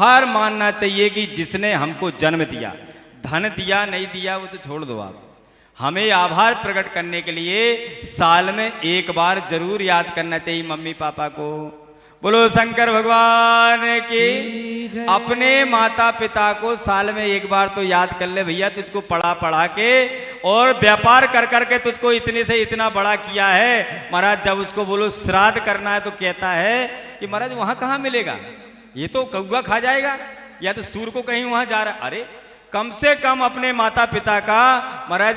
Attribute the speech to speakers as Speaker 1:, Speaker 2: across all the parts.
Speaker 1: आभार मानना चाहिए कि जिसने हमको जन्म दिया। धन दिया नहीं दिया वो तो छोड़ दो आप, हमें आभार प्रकट करने के लिए साल में एक बार जरूर याद करना चाहिए मम्मी पापा को। बोलो शंकर भगवान की। अपने माता पिता को साल में एक बार तो याद कर ले भैया, तुझको पढ़ा पढ़ा के और व्यापार कर करके तुझको इतने से इतना बड़ा किया है महाराज। जब उसको बोलो श्राद्ध करना है तो कहता है कि महाराज वहां कहाँ मिलेगा, ये तो कौवा खा जाएगा या तो सूर को कहीं वहां जा रहा। अरे कम से कम अपने माता पिता का महाराज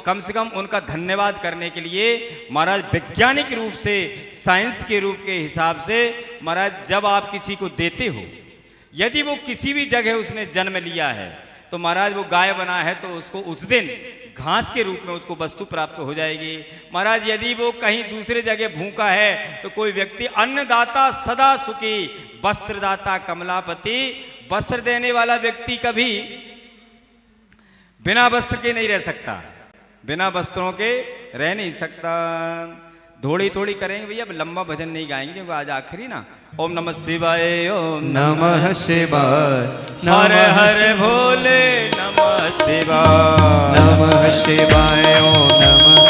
Speaker 1: कम से कम उनका धन्यवाद करने के लिए महाराज वैज्ञानिक रूप से, साइंस के रूप के हिसाब से महाराज जब आप किसी को देते हो, यदि वो किसी भी जगह उसने जन्म लिया है तो महाराज वो गाय बना है तो उसको उस दिन घास के रूप में उसको वस्तु प्राप्त हो जाएगी। महाराज यदि वो कहीं दूसरे जगह भूखा है तो कोई व्यक्ति अन्नदाता सदा सुखी वस्त्रदाता कमलापति, वस्त्र देने वाला व्यक्ति कभी बिना वस्त्र के नहीं रह सकता, बिना वस्त्रों के रह नहीं सकता। थोड़ी थोड़ी करेंगे भैया, लंबा भजन नहीं गाएंगे, वो आज आखिरी ना। ओम नमः शिवाय, ओम
Speaker 2: नमः शिवाय,
Speaker 1: हर हर भोले नमः शिवाय,
Speaker 2: नमः शिवाय, ओम नमः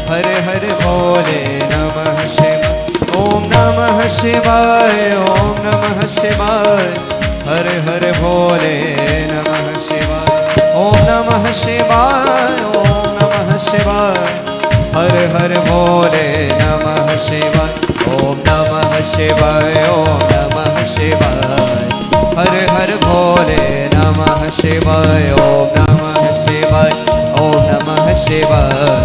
Speaker 2: हर हर भोले नमः शिवाय, ओम नमः शिवाय, ओम नमः शिवाय, हर हर भोले नमः शिवाय, ओम नमः शिवाय, ओम नमः शिवाय, हर हर भोले नमः शिवाय, ओम नमः शिवाय, ओम नमः शिवाय, हर हर भोले नमः शिवाय, ओम नमः शिवाय, ओम नमः शिवाय,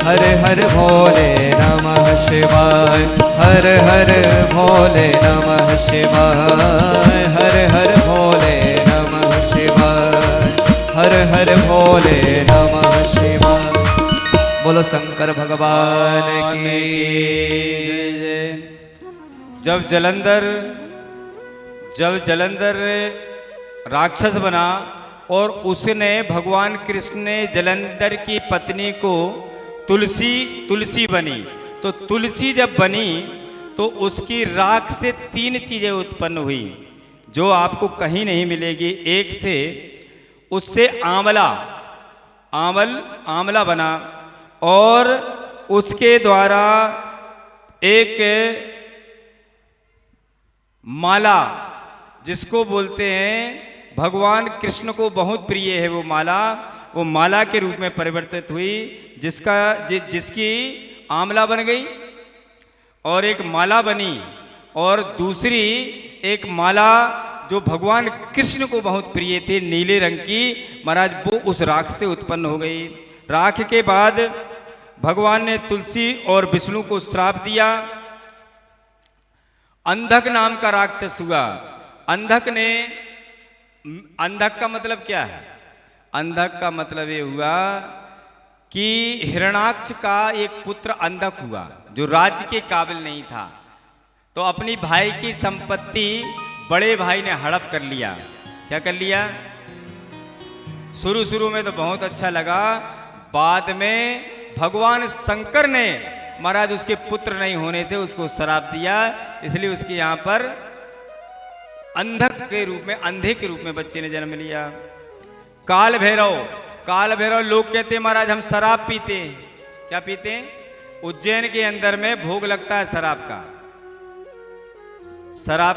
Speaker 2: हर हर भोले नमः शिवाय, हर हर भोले नमः शिवाय, हर हर भोले नमः शिवाय, हर हर भोले नमः शिवाय। बोलो शंकर भगवान की
Speaker 1: जय जय। जब जलंधर राक्षस बना और उसने भगवान कृष्ण ने जलंधर की पत्नी को तुलसी बनी, तो तुलसी जब बनी तो उसकी राख से 3 चीजें उत्पन्न हुई जो आपको कहीं नहीं मिलेगी। एक से उससे आंवला बना और उसके द्वारा एक माला, जिसको बोलते हैं भगवान कृष्ण को बहुत प्रिय है वो माला के रूप में परिवर्तित हुई, जिसकी आंवला बन गई और एक माला बनी, और दूसरी एक माला जो भगवान कृष्ण को बहुत प्रिय थे नीले रंग की महाराज, वो उस राख से उत्पन्न हो गई। राख के बाद भगवान ने तुलसी और विष्णु को श्राप दिया। अंधक नाम का राक्षस हुआ। अंधक का मतलब क्या है? अंधक का मतलब ये हुआ कि हिरणाक्ष का एक पुत्र अंधक हुआ जो राज्य के काबिल नहीं था, तो अपनी भाई की संपत्ति बड़े भाई ने हड़प कर लिया। क्या कर लिया? शुरू में तो बहुत अच्छा लगा, बाद में भगवान शंकर ने महाराज उसके पुत्र नहीं होने से उसको श्राप दिया, इसलिए उसके यहाँ पर अंधक के रूप में, अंधे के रूप में बच्चे ने जन्म लिया। काल भैरव लोग कहते हैं महाराज हम शराब पीते हैं। क्या पीते हैं? उज्जैन के अंदर में भोग लगता है शराब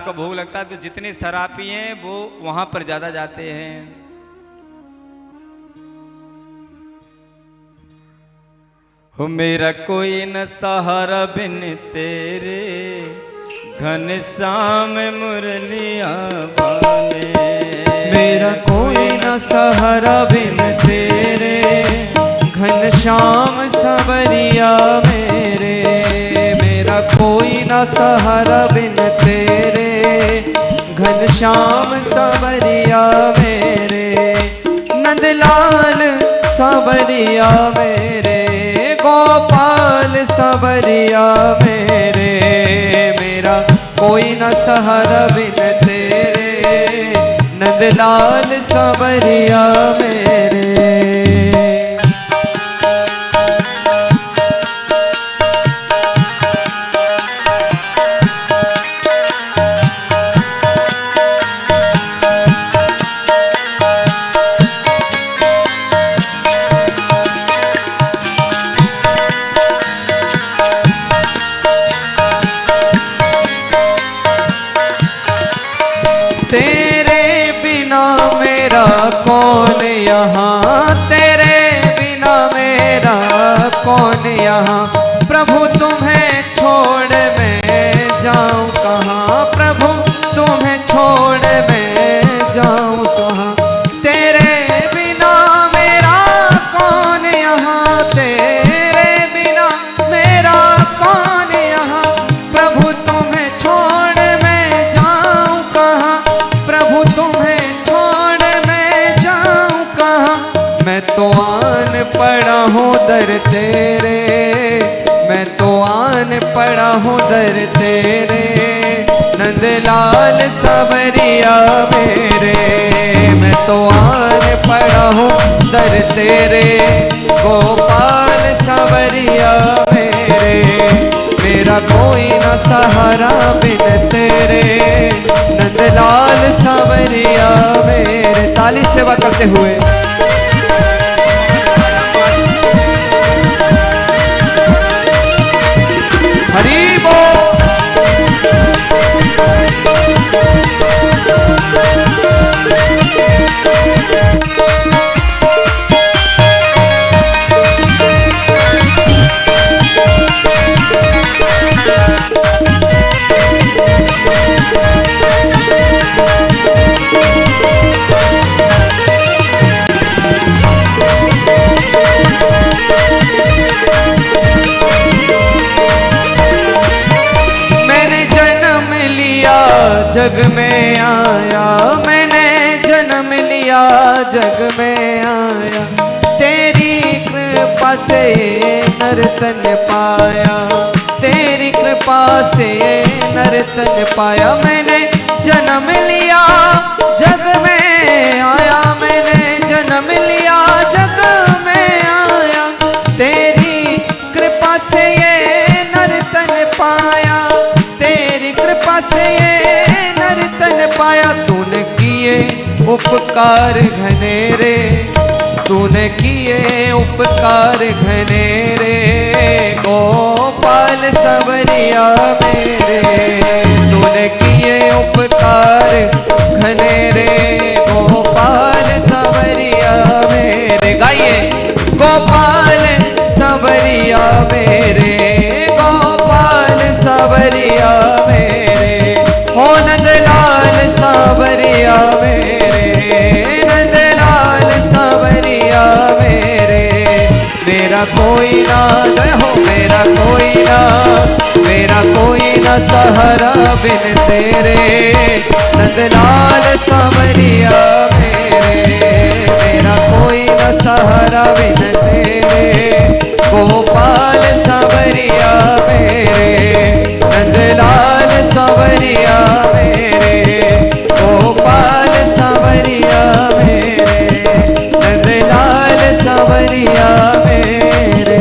Speaker 1: का भोग लगता है, तो जितने शराबी हैं वो वहां पर ज्यादा जाते हैं। हो मेरा कोई न सहारा बिन तेरे, घनश्याम मुरलिया बाने।
Speaker 2: मेरा कोई न सहारा बिन तेरे, घनश्याम सवरिया मेरे। मेरा कोई न सहारा बिन तेरे, घनश्याम सवरिया मेरे। नंदलाल सवरिया मेरे, गोपाल सवरिया मेरे। मेरा कोई न सहारा बिन तेरे, नंदलाल सवरिया मेरे। मेरा कौन यहाँ, तेरे बिना मेरा कौन यहाँ। प्रभु तुम्हें छोड़ मैं जाऊँ कहाँ, प्रभु तुम्हें छोड़ मैं जाऊँ सुहाँ। तेरे बिना मेरा कौन यहाँ, तेरे बिना मेरा कौन यहाँ। प्रभु तुम्हें छोड़ मैं जाऊँ कहाँ, प्रभु तुम्हें छोड़ मैं जाऊँ कहाँ। मैं तो आन पड़ा हूँ दर तेरे, मैं तो आन पड़ा हूँ दर तेरे। नंदलाल सवरिया मेरे, मैं तो आन पड़ा हूँ दर तेरे। गोपाल सवरिया मेरे, मेरा कोई न सहारा बिन तेरे। नंदलाल सवरिया मेरे। ताली सेवा करते हुए हरि बोल। जग में आया, मैंने जन्म लिया जग में आया। तेरी कृपा से नर्तन पाया, तेरी कृपा से नर्तन पाया। मैंने जन्म लिया जग में आया, मैंने जन्म लिया जग में आया। तेरी कृपा से ये नर्तन पाया, तेरी कृपा से ये नर्तन पाया। तूने किए उपकार घनेरे, तूने किए उपकार घनेरे। गोपाल सवरिया मेरे, तूने किए उपकार घनेरे। गोपाल सवरिया मेरे। गाइए गोपाल सवरिया मेरे, गोपाल सवरिया मेरे। हो नंदलाल सावरिया मेरे, नंदलाल सावरिया मेरे। मेरा कोई ना जय हो, मेरा कोई ना, मेरा कोई ना सहारा बिन तेरे। नंदलाल सावरिया मेरे, मेरा कोई ना सहारा बिन तेरे। गोपाल सावरिया मेरे, नंदलाल सावरिया मेरे। गोपाल सावरिया मेरे, नंदलाल सावरिया मेरे।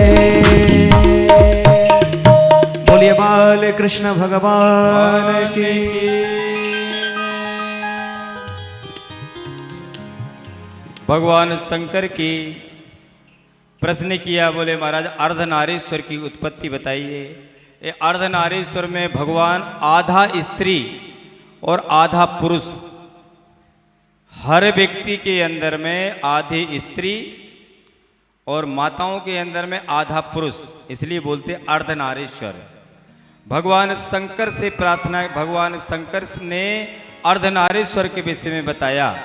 Speaker 2: बोलिए बाल कृष्ण भगवान की।
Speaker 1: भगवान शंकर की प्रश्न किया, बोले महाराज अर्धनारीश्वर की उत्पत्ति बताइए। ये अर्धनारीश्वर में भगवान आधा स्त्री और आधा पुरुष, हर व्यक्ति के अंदर में आधी स्त्री और माताओं के अंदर में आधा पुरुष, इसलिए बोलते अर्धनारीश्वर। भगवान शंकर से प्रार्थना, भगवान शंकर ने अर्धनारीश्वर के विषय में बताया।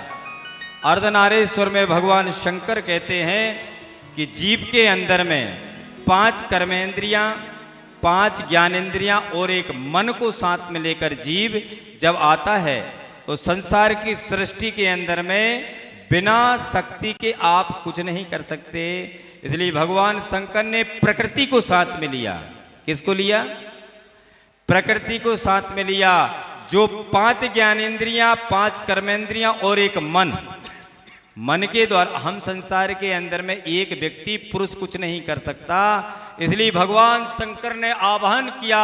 Speaker 1: अर्धनारीश्वर में भगवान शंकर कहते हैं कि जीव के अंदर में 5 कर्मेंद्रियां, 5 ज्ञानेंद्रियां और एक मन को साथ में लेकर जीव जब आता है तो संसार की सृष्टि के अंदर में बिना शक्ति के आप कुछ नहीं कर सकते। इसलिए भगवान शंकर ने प्रकृति को साथ में लिया। किसको लिया? प्रकृति को साथ में लिया। जो 5 ज्ञानेंद्रियां, 5 कर्मेंद्रियां और एक मन, मन के द्वारा हम संसार के अंदर में एक व्यक्ति पुरुष कुछ नहीं कर सकता। इसलिए भगवान शंकर ने आह्वान किया,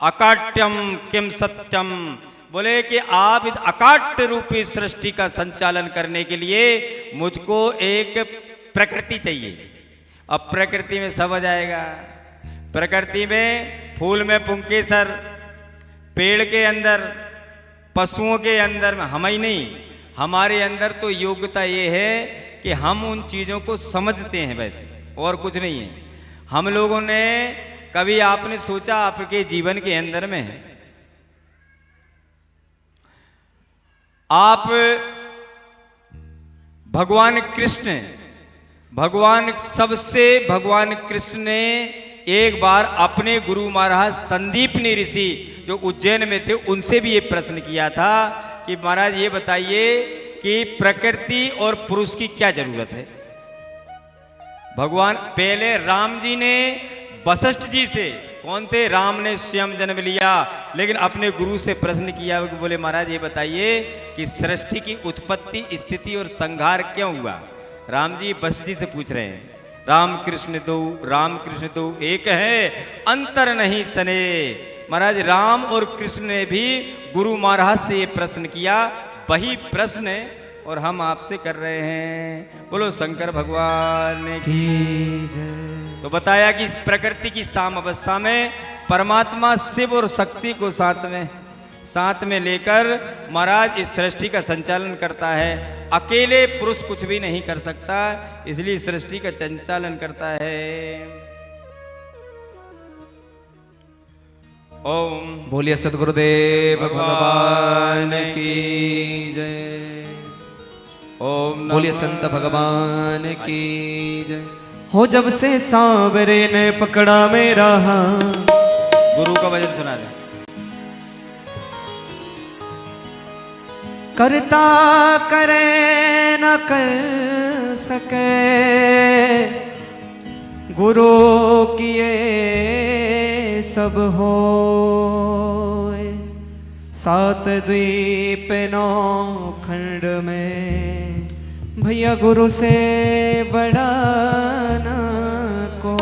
Speaker 1: अकाट्यम किम सत्यम, बोले कि आप इस अकाट्य रूपी सृष्टि का संचालन करने के लिए मुझको एक प्रकृति चाहिए। अब प्रकृति में सब आ जाएगा। प्रकृति में फूल में पुंकेसर, पेड़ के अंदर, पशुओं के अंदर में हम ही नहीं, हमारे अंदर तो योग्यता ये है कि हम उन चीज़ों को समझते हैं, बस और कुछ नहीं है। हम लोगों ने कभी आपने सोचा आपके जीवन के अंदर में आप भगवान कृष्ण ने एक बार अपने गुरु महाराज संदीपनी ऋषि जो उज्जैन में थे उनसे भी ये प्रश्न किया था कि महाराज ये बताइए कि प्रकृति और पुरुष की क्या जरूरत है। भगवान पहले राम जी ने वशिष्ठ जी से, कौन थे, राम ने स्वयं जन्म लिया, लेकिन अपने गुरु से प्रश्न किया, बोले महाराज ये बताइए कि सृष्टि की उत्पत्ति, स्थिति और संहार क्यों हुआ। राम जी वशिष्ठ जी से पूछ रहे हैं, राम कृष्ण दो एक है, अंतर नहीं सने। महाराज राम और कृष्ण ने भी गुरु महाराज से ये प्रश्न किया, वही प्रश्न और हम आपसे कर रहे हैं। बोलो शंकर भगवान की जय। तो बताया कि इस प्रकृति की साम अवस्था में परमात्मा शिव और शक्ति को साथ में लेकर महाराज इस सृष्टि का संचालन करता है। अकेले पुरुष कुछ भी नहीं कर सकता, इसलिए सृष्टि का संचालन करता है। ओम
Speaker 2: बोलिए सद्गुरुदेव भगवान की जय।
Speaker 1: ओम
Speaker 2: बोलिए संत भगवान की जय। हो जब से सांवरे ने पकड़ा मेरा हाथ,
Speaker 1: गुरु का भजन सुना दे।
Speaker 2: करता करे न कर सके, गुरु किए सब हो। 7 द्वीप 9 खंड में भैया गुरु से बड़ा ना को।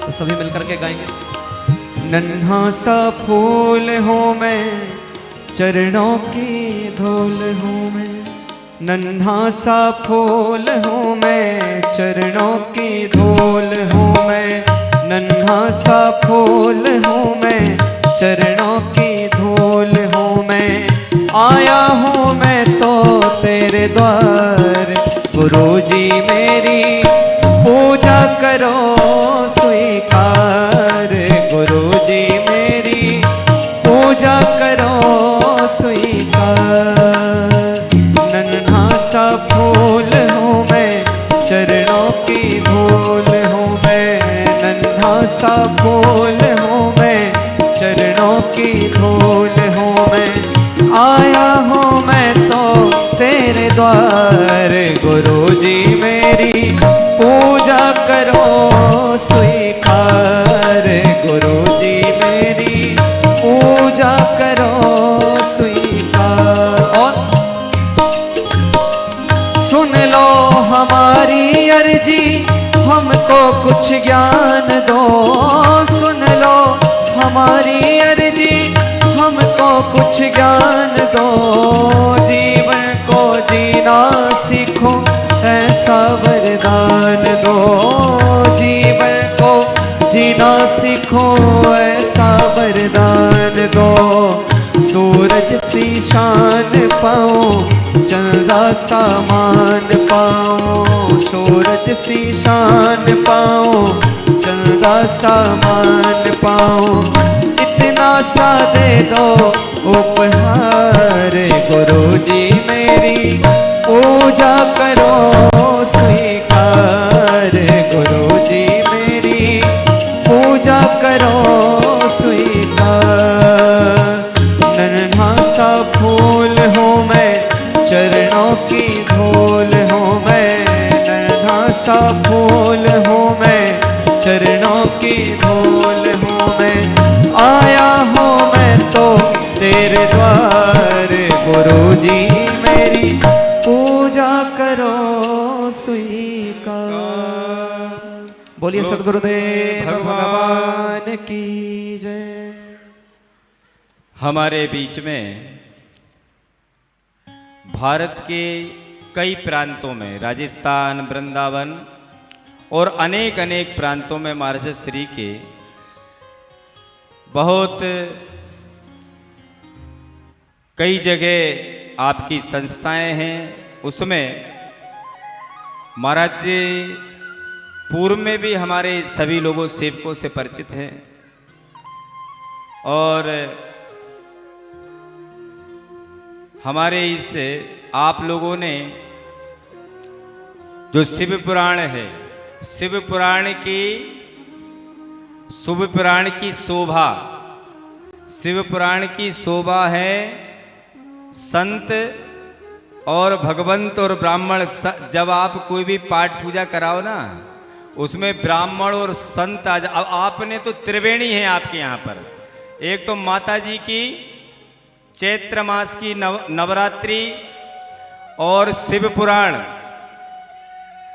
Speaker 2: तो सभी मिलकर के गाएंगे। नन्हा सा फूल हूँ मैं, चरणों की धूल हूँ मैं। नन्हा सा फूल हूँ मैं, चरणों की धूल हूँ मैं। नन्हा सा फूल हूँ मैं, चरणों की धूल हूँ मैं। आया हूँ मैं तो तेरे द्वार, गुरुजी मेरी पूजा करो स्वीकार। गुरुजी मेरी पूजा करो स्वीकार। नन्हा सा फूल हूँ मैं, चरणों की धूल हूँ मैं। नन्हा सा फूल हूँ मैं, चरणों की धूल हूँ मैं। आया हूँ मैं तो तेरे द्वार, गुरुजी मेरी पूजा करो स्वीकार। गुरुजी मेरी पूजा करो स्वीकार। और सुन लो हमारी अर्जी, हमको कुछ ज्ञान दो। सुन लो हमारी अर्जी, हमको कुछ ज्ञान दो। जीवन को जीना सीखो, ऐसा वरदान दो। जीवन को जीना सीखो, ऐसा वरदान दो। सूरज सी शान पाओ, चंदा सा मान पाओ। सूरज सी शान पाओ, चंदा सा मान पाओ। इतना सा दे दो उपहार, गुरुजी मेरी पूजा करो स्वीकार। गुरुजी मेरी पूजा करो स्वीकार। नन्हा सा फूल हूँ मैं, चरणों की धूल हूँ मैं। नन्हा सा फूल हूँ मैं, चरणों की धूल हूँ मैं। आया हूँ मैं तो तेरे द्वार, गुरुजी मेरी पूजा करो स्वीकार। बोलिए सद्गुरुदेव भगवान की जय।
Speaker 1: हमारे बीच में भारत के कई प्रांतों में, राजस्थान, वृंदावन और अनेक प्रांतों में महाराज श्री के बहुत कई जगह आपकी संस्थाएं हैं, उसमें महाराज जी पूर्व में भी हमारे सभी लोगों सेवकों से परिचित हैं और हमारे इस आप लोगों ने जो शिव पुराण है, शिव पुराण की शुभ पुराण की शोभा, शिव पुराण की शोभा है संत और भगवंत और ब्राह्मण। जब आप कोई भी पाठ पूजा कराओ ना, उसमें ब्राह्मण और संत अब आपने तो त्रिवेणी है आपके यहाँ पर। एक तो माता जी की चैत्र मास की नवरात्रि और शिव पुराण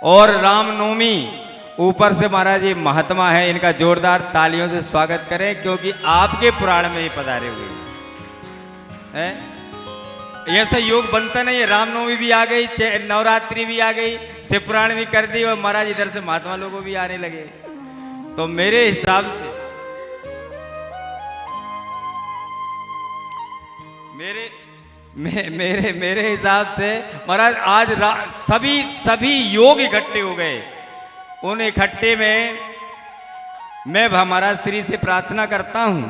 Speaker 1: और रामनवमी, ऊपर से महाराज ये महात्मा है, इनका जोरदार तालियों से स्वागत करें क्योंकि आपके पुराण में ये पधारे हुए हैं। ऐसा योग बनता नहीं है। रामनवमी भी आ गई, नवरात्रि भी आ गई, शिव पुराण भी कर दी और महाराज इधर से महात्मा लोगों भी आने लगे। तो मेरे हिसाब से मेरे हिसाब से महाराज आज सभी योग इकट्ठे हो गए। उन इकट्ठे में मैं महाराज श्री से प्रार्थना करता हूं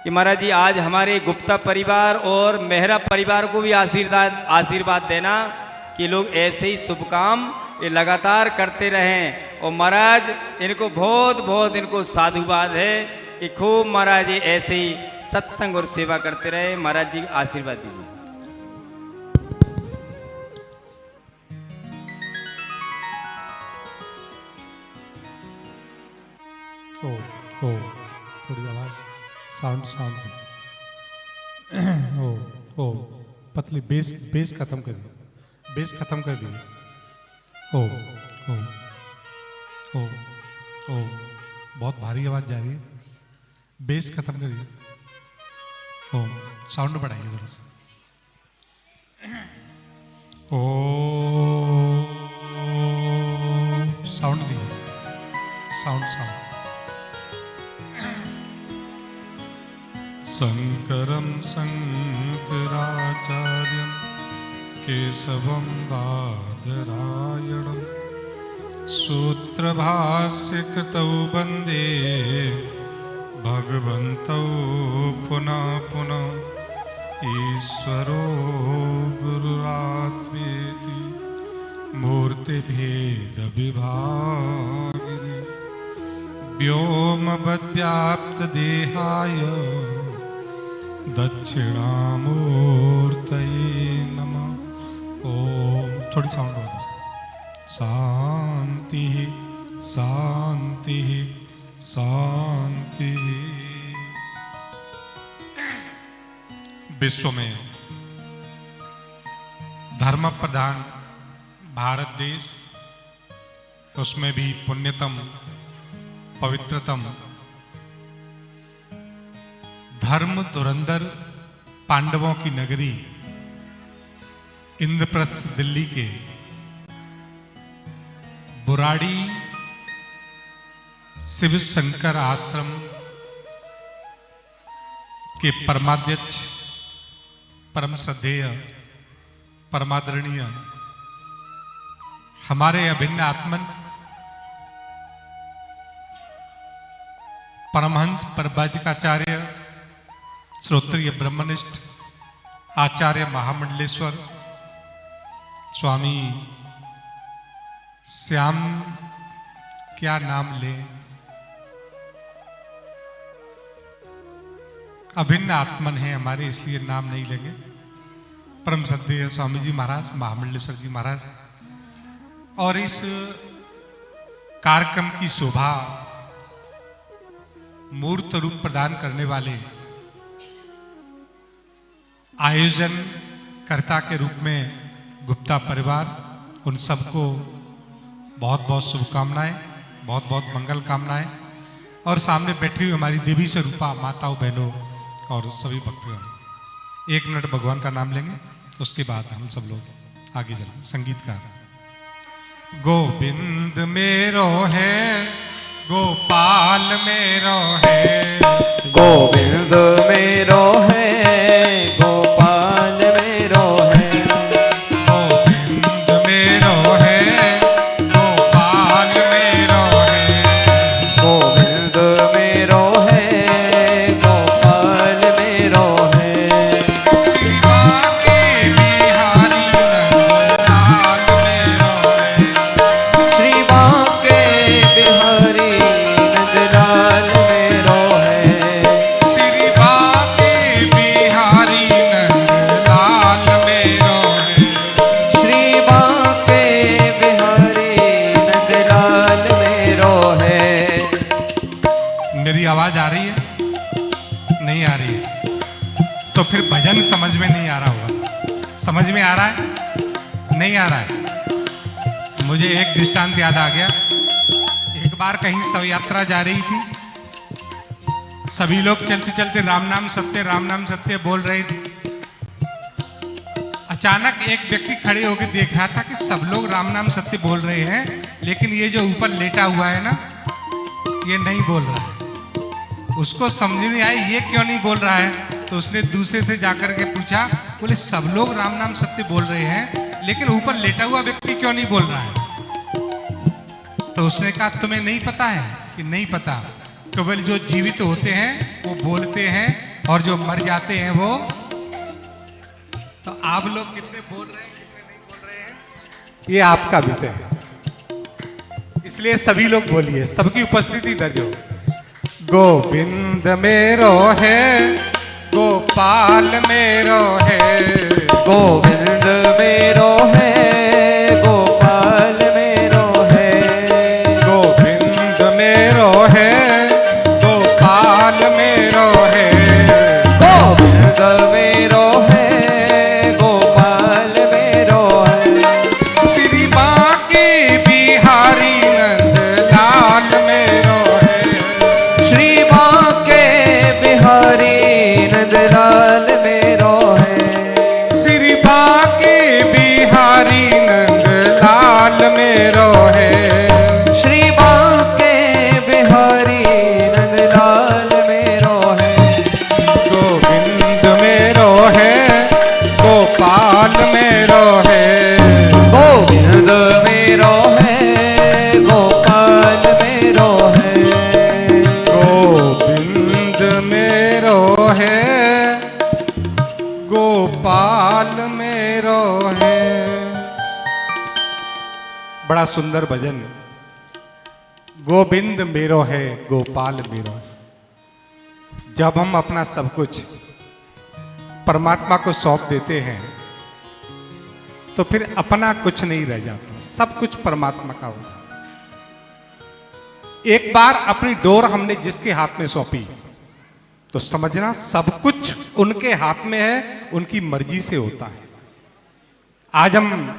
Speaker 1: कि महाराज जी आज हमारे गुप्ता परिवार और मेहरा परिवार को भी आशीर्वाद देना कि लोग ऐसे ही शुभ काम ये लगातार करते रहें। और महाराज इनको बहुत इनको साधुवाद है कि खूब महाराज जी ऐसे ही सत्संग और सेवा करते रहे। महाराज जी आशीर्वाद दीजिए।
Speaker 3: ओ थोड़ी आवाज साउंड ओ पतली बेस खत्म कर दीजिए, बेस खत्म कर दीजिए। ओ बहुत भारी आवाज जा रही है, बेस खत्म कर दीजिए। साउंड बढ़ाइए जरा सा। ओ साउंड दीजिए, साउंड शंकरं शंकराचार्यं केशवं बादरायणं सूत्रभाष्यकृतौ वन्दे भगवन्तौ पुनः पुनः ईश्वरो गुरुरात्मेति मूर्तिभेदविभागिने व्योमवद्व्याप्तदेहाय दक्षिणामूर्तये नमः। ओम थोड़ी साउंड हो, शांति शांति शांति। विश्व में धर्म प्रधान भारत देश, उसमें भी पुण्यतम पवित्रतम धर्म धुरंधर पांडवों की नगरी इंद्रप्रस्थ दिल्ली के बुराड़ी शिव शंकर आश्रम के परमाध्यक्ष परम श्रद्धेय परमादरणीय हमारे अभिन्न आत्मन परमहंस परवाजिकाचार्य श्रोत्रिय ब्रह्मनिष्ठ आचार्य महामंडलेश्वर स्वामी श्याम, क्या नाम लें, अभिन्न आत्मन है हमारे, इसलिए नाम नहीं लेंगे। परम श्रद्धेय स्वामी जी महाराज, महामंडलेश्वर जी महाराज, और इस कार्यक्रम की शोभा मूर्त रूप प्रदान करने वाले आयोजन कर्ता के रूप में गुप्ता परिवार, उन सबको बहुत बहुत शुभकामनाएं, बहुत बहुत मंगल कामनाएं। और सामने बैठी हुई हमारी देवी स्वरूपा माताओं बहनों और सभी भक्तों, 1 मिनट भगवान का नाम लेंगे, उसके बाद हम सब लोग आगे चलें। संगीतकार गोविंद मेरो है, गोपाल मेरो है,
Speaker 2: गोविंद मेरो है, गोपाल
Speaker 3: समझ में नहीं आ रहा होगा। समझ में आ रहा है? नहीं आ रहा है। मुझे एक दृष्टांत याद आ गया। एक बार कहीं शव यात्रा जा रही थी, सभी लोग चलते चलते राम नाम सत्य बोल रहे थे। अचानक एक व्यक्ति खड़े होकर देख रहा था कि सब लोग राम नाम सत्य बोल रहे हैं, लेकिन ये जो ऊपर लेटा हुआ है ना, ये नहीं बोल रहा है। उसको समझ नहीं आई ये क्यों नहीं बोल रहा है, तो उसने दूसरे से जाकर के पूछा, बोले सब लोग राम नाम सत्य बोल रहे हैं, लेकिन ऊपर लेटा हुआ व्यक्ति क्यों नहीं बोल रहा है। तो उसने कहा तुम्हें नहीं पता है? कि नहीं पता। केवल जो जीवित होते हैं वो बोलते हैं, और जो मर जाते हैं वो। तो आप लोग कितने बोल रहे हैं, कितने नहीं बोल रहे हैं, ये आपका विषय है। इसलिए सभी लोग बोलिए, सबकी उपस्थिति दर्ज हो। गोविंद मेरो है, गोपाल मेरो है,
Speaker 2: गोविंद मेरो है, गोपाल मेरो है,
Speaker 3: गोविंद मेरो है, गोपाल मेरो है,
Speaker 2: गोविंद मेरो है, गोपाल मेरो है,
Speaker 3: श्री बांके बिहारी नंद लाल मेरो है,
Speaker 2: श्री बांके बिहारी नंदलाल मेरो है,
Speaker 3: श्री बांके बिहारी नंदलाल मेरो है,
Speaker 2: श्री बांके बिहारी नंदलाल मेरो है,
Speaker 3: गोविंद मेरो है, गोपाल मेरो है,
Speaker 2: गोविंद मेरो है, गोपाल मेरो है,
Speaker 3: गोविंद मेरो है, गोपाल मेरो है। बड़ा सुंदर भजन। गोविंद मेरो है, गोपाल मेरो है। जब हम अपना सब कुछ परमात्मा को सौंप देते हैं तो फिर अपना कुछ नहीं रह जाता, सब कुछ परमात्मा का होता है। एक बार अपनी डोर हमने जिसके हाथ में सौंपी तो समझना सब कुछ उनके हाथ में है, उनकी मर्जी से होता है। आज हम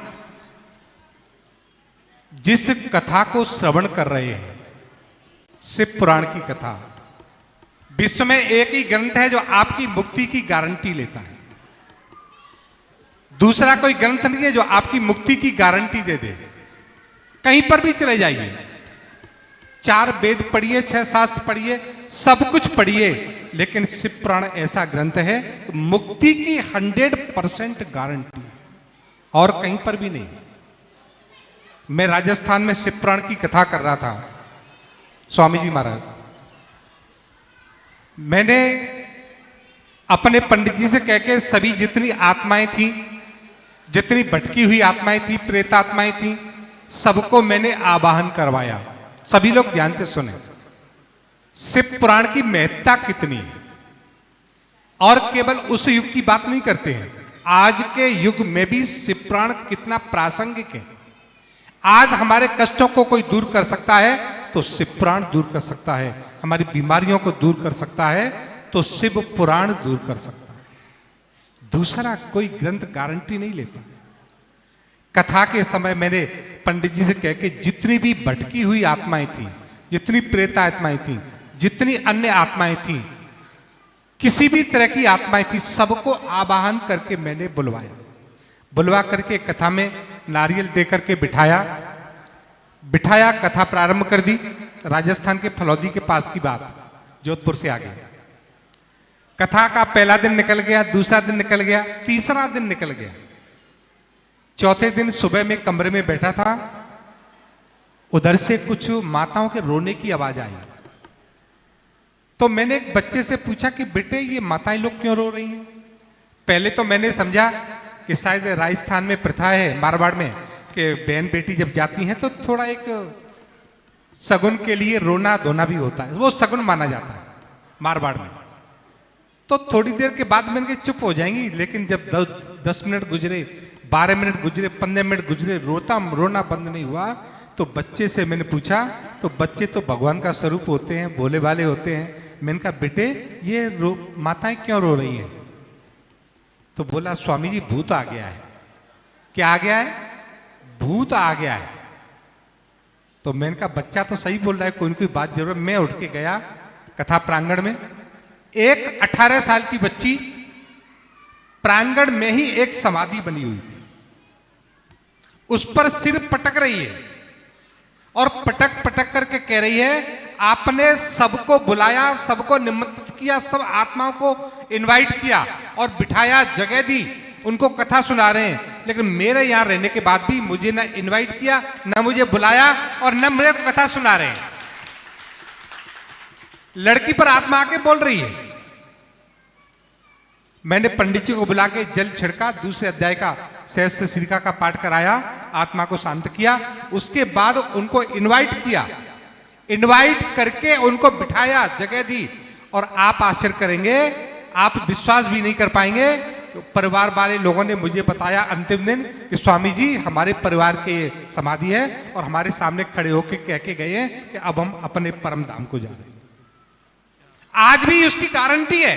Speaker 3: जिस कथा को श्रवण कर रहे हैं, शिव पुराण की कथा, विश्व में एक ही ग्रंथ है जो आपकी मुक्ति की गारंटी लेता है। दूसरा कोई ग्रंथ नहीं है जो आपकी मुक्ति की गारंटी दे दे। कहीं पर भी चले जाइए, 4 वेद पढ़िए, 6 शास्त्र पढ़िए, सब कुछ पढ़िए, लेकिन शिव पुराण ऐसा ग्रंथ है मुक्ति की 100% गारंटी है, और कहीं पर भी नहीं। मैं राजस्थान में शिव पुराण की कथा कर रहा था, स्वामी जी महाराज, मैंने अपने पंडित जी से कह के सभी जितनी आत्माएं थी, जितनी भटकी हुई आत्माएं थी, प्रेत आत्माएं थी, सबको मैंने आवाहन करवाया। सभी लोग ध्यान से सुने, शिव पुराण की महत्ता कितनी है। और केवल उस युग की बात नहीं करते हैं, आज के युग में भी शिव पुराण कितना प्रासंगिक है। आज हमारे कष्टों को कोई दूर कर सकता है तो शिव पुराण दूर कर सकता है, हमारी बीमारियों को दूर कर सकता है तो शिव पुराण दूर कर सकता है। दूसरा कोई ग्रंथ गारंटी नहीं लेता है। कथा के समय मैंने पंडित जी से कह के जितनी भी भटकी हुई आत्माएं थी, जितनी प्रेत आत्माएं थी, जितनी अन्य आत्माएं थी, किसी भी तरह की आत्माएं थी, सबको आवाहन करके मैंने बुलवाया। बुलवा करके कथा में नारियल दे करके बिठाया, कथा प्रारंभ कर दी। राजस्थान के फलौदी के पास की बात, जोधपुर से आगे। कथा का पहला दिन निकल गया, दूसरा दिन निकल गया, तीसरा दिन निकल गया। चौथे दिन सुबह में कमरे में बैठा था, उधर से कुछ माताओं के रोने की आवाज आई। तो मैंने एक बच्चे से पूछा कि बेटे ये माताएं लोग क्यों रो रही हैं। पहले तो मैंने समझा कि शायद राजस्थान में प्रथा है, मारवाड़ में, कि बहन बेटी जब जाती हैं तो थोड़ा एक सगुन के लिए रोना धोना भी होता है, वो सगुन माना जाता है मारवाड़ में। तो थोड़ी देर के बाद मैंने कहा चुप हो जाएंगी, लेकिन जब 10 मिनट गुजरे, 12 मिनट गुजरे, 15 मिनट गुजरे, रोना बंद नहीं हुआ। तो बच्चे से मैंने पूछा, तो बच्चे तो भगवान का स्वरूप होते हैं, भोले भाले होते हैं। मैंने कहा बेटे ये माताएं क्यों रो रही हैं। तो बोला स्वामी जी भूत आ गया है। क्या आ गया है? भूत आ गया है। तो मैंने कहा बच्चा तो सही बोल रहा है, कोई ना कोई बात जरूर। मैं उठ के गया कथा प्रांगण में, एक 18 साल की बच्ची प्रांगण में ही एक समाधि बनी हुई थी, उस पर सिर पटक रही है और पटक पटक करके कह रही है आपने सबको बुलाया, सबको निमंत्रित किया, सब आत्माओं को इनवाइट किया और बिठाया, जगह दी, उनको कथा सुना रहे हैं, लेकिन मेरे यहां रहने के बाद भी मुझे ना इनवाइट किया, ना मुझे बुलाया और न मेरे को कथा सुना रहे हैं। लड़की पर आत्मा आके बोल रही है। मैंने पंडित जी को बुला के जल छिड़का, दूसरे अध्याय का सहस्त्र श्रीका का पाठ कराया, आत्मा को शांत किया, उसके बाद उनको इनवाइट किया, इनवाइट करके उनको बिठाया, जगह दी। और आप आश्चर्य करेंगे, आप विश्वास भी नहीं कर पाएंगे, परिवार वाले लोगों ने मुझे बताया अंतिम दिन कि स्वामी जी हमारे परिवार के समाधि है और हमारे सामने खड़े होकर कह के गए हैं कि अब हम अपने परम धाम को जा रहे हैं। आज भी उसकी गारंटी है।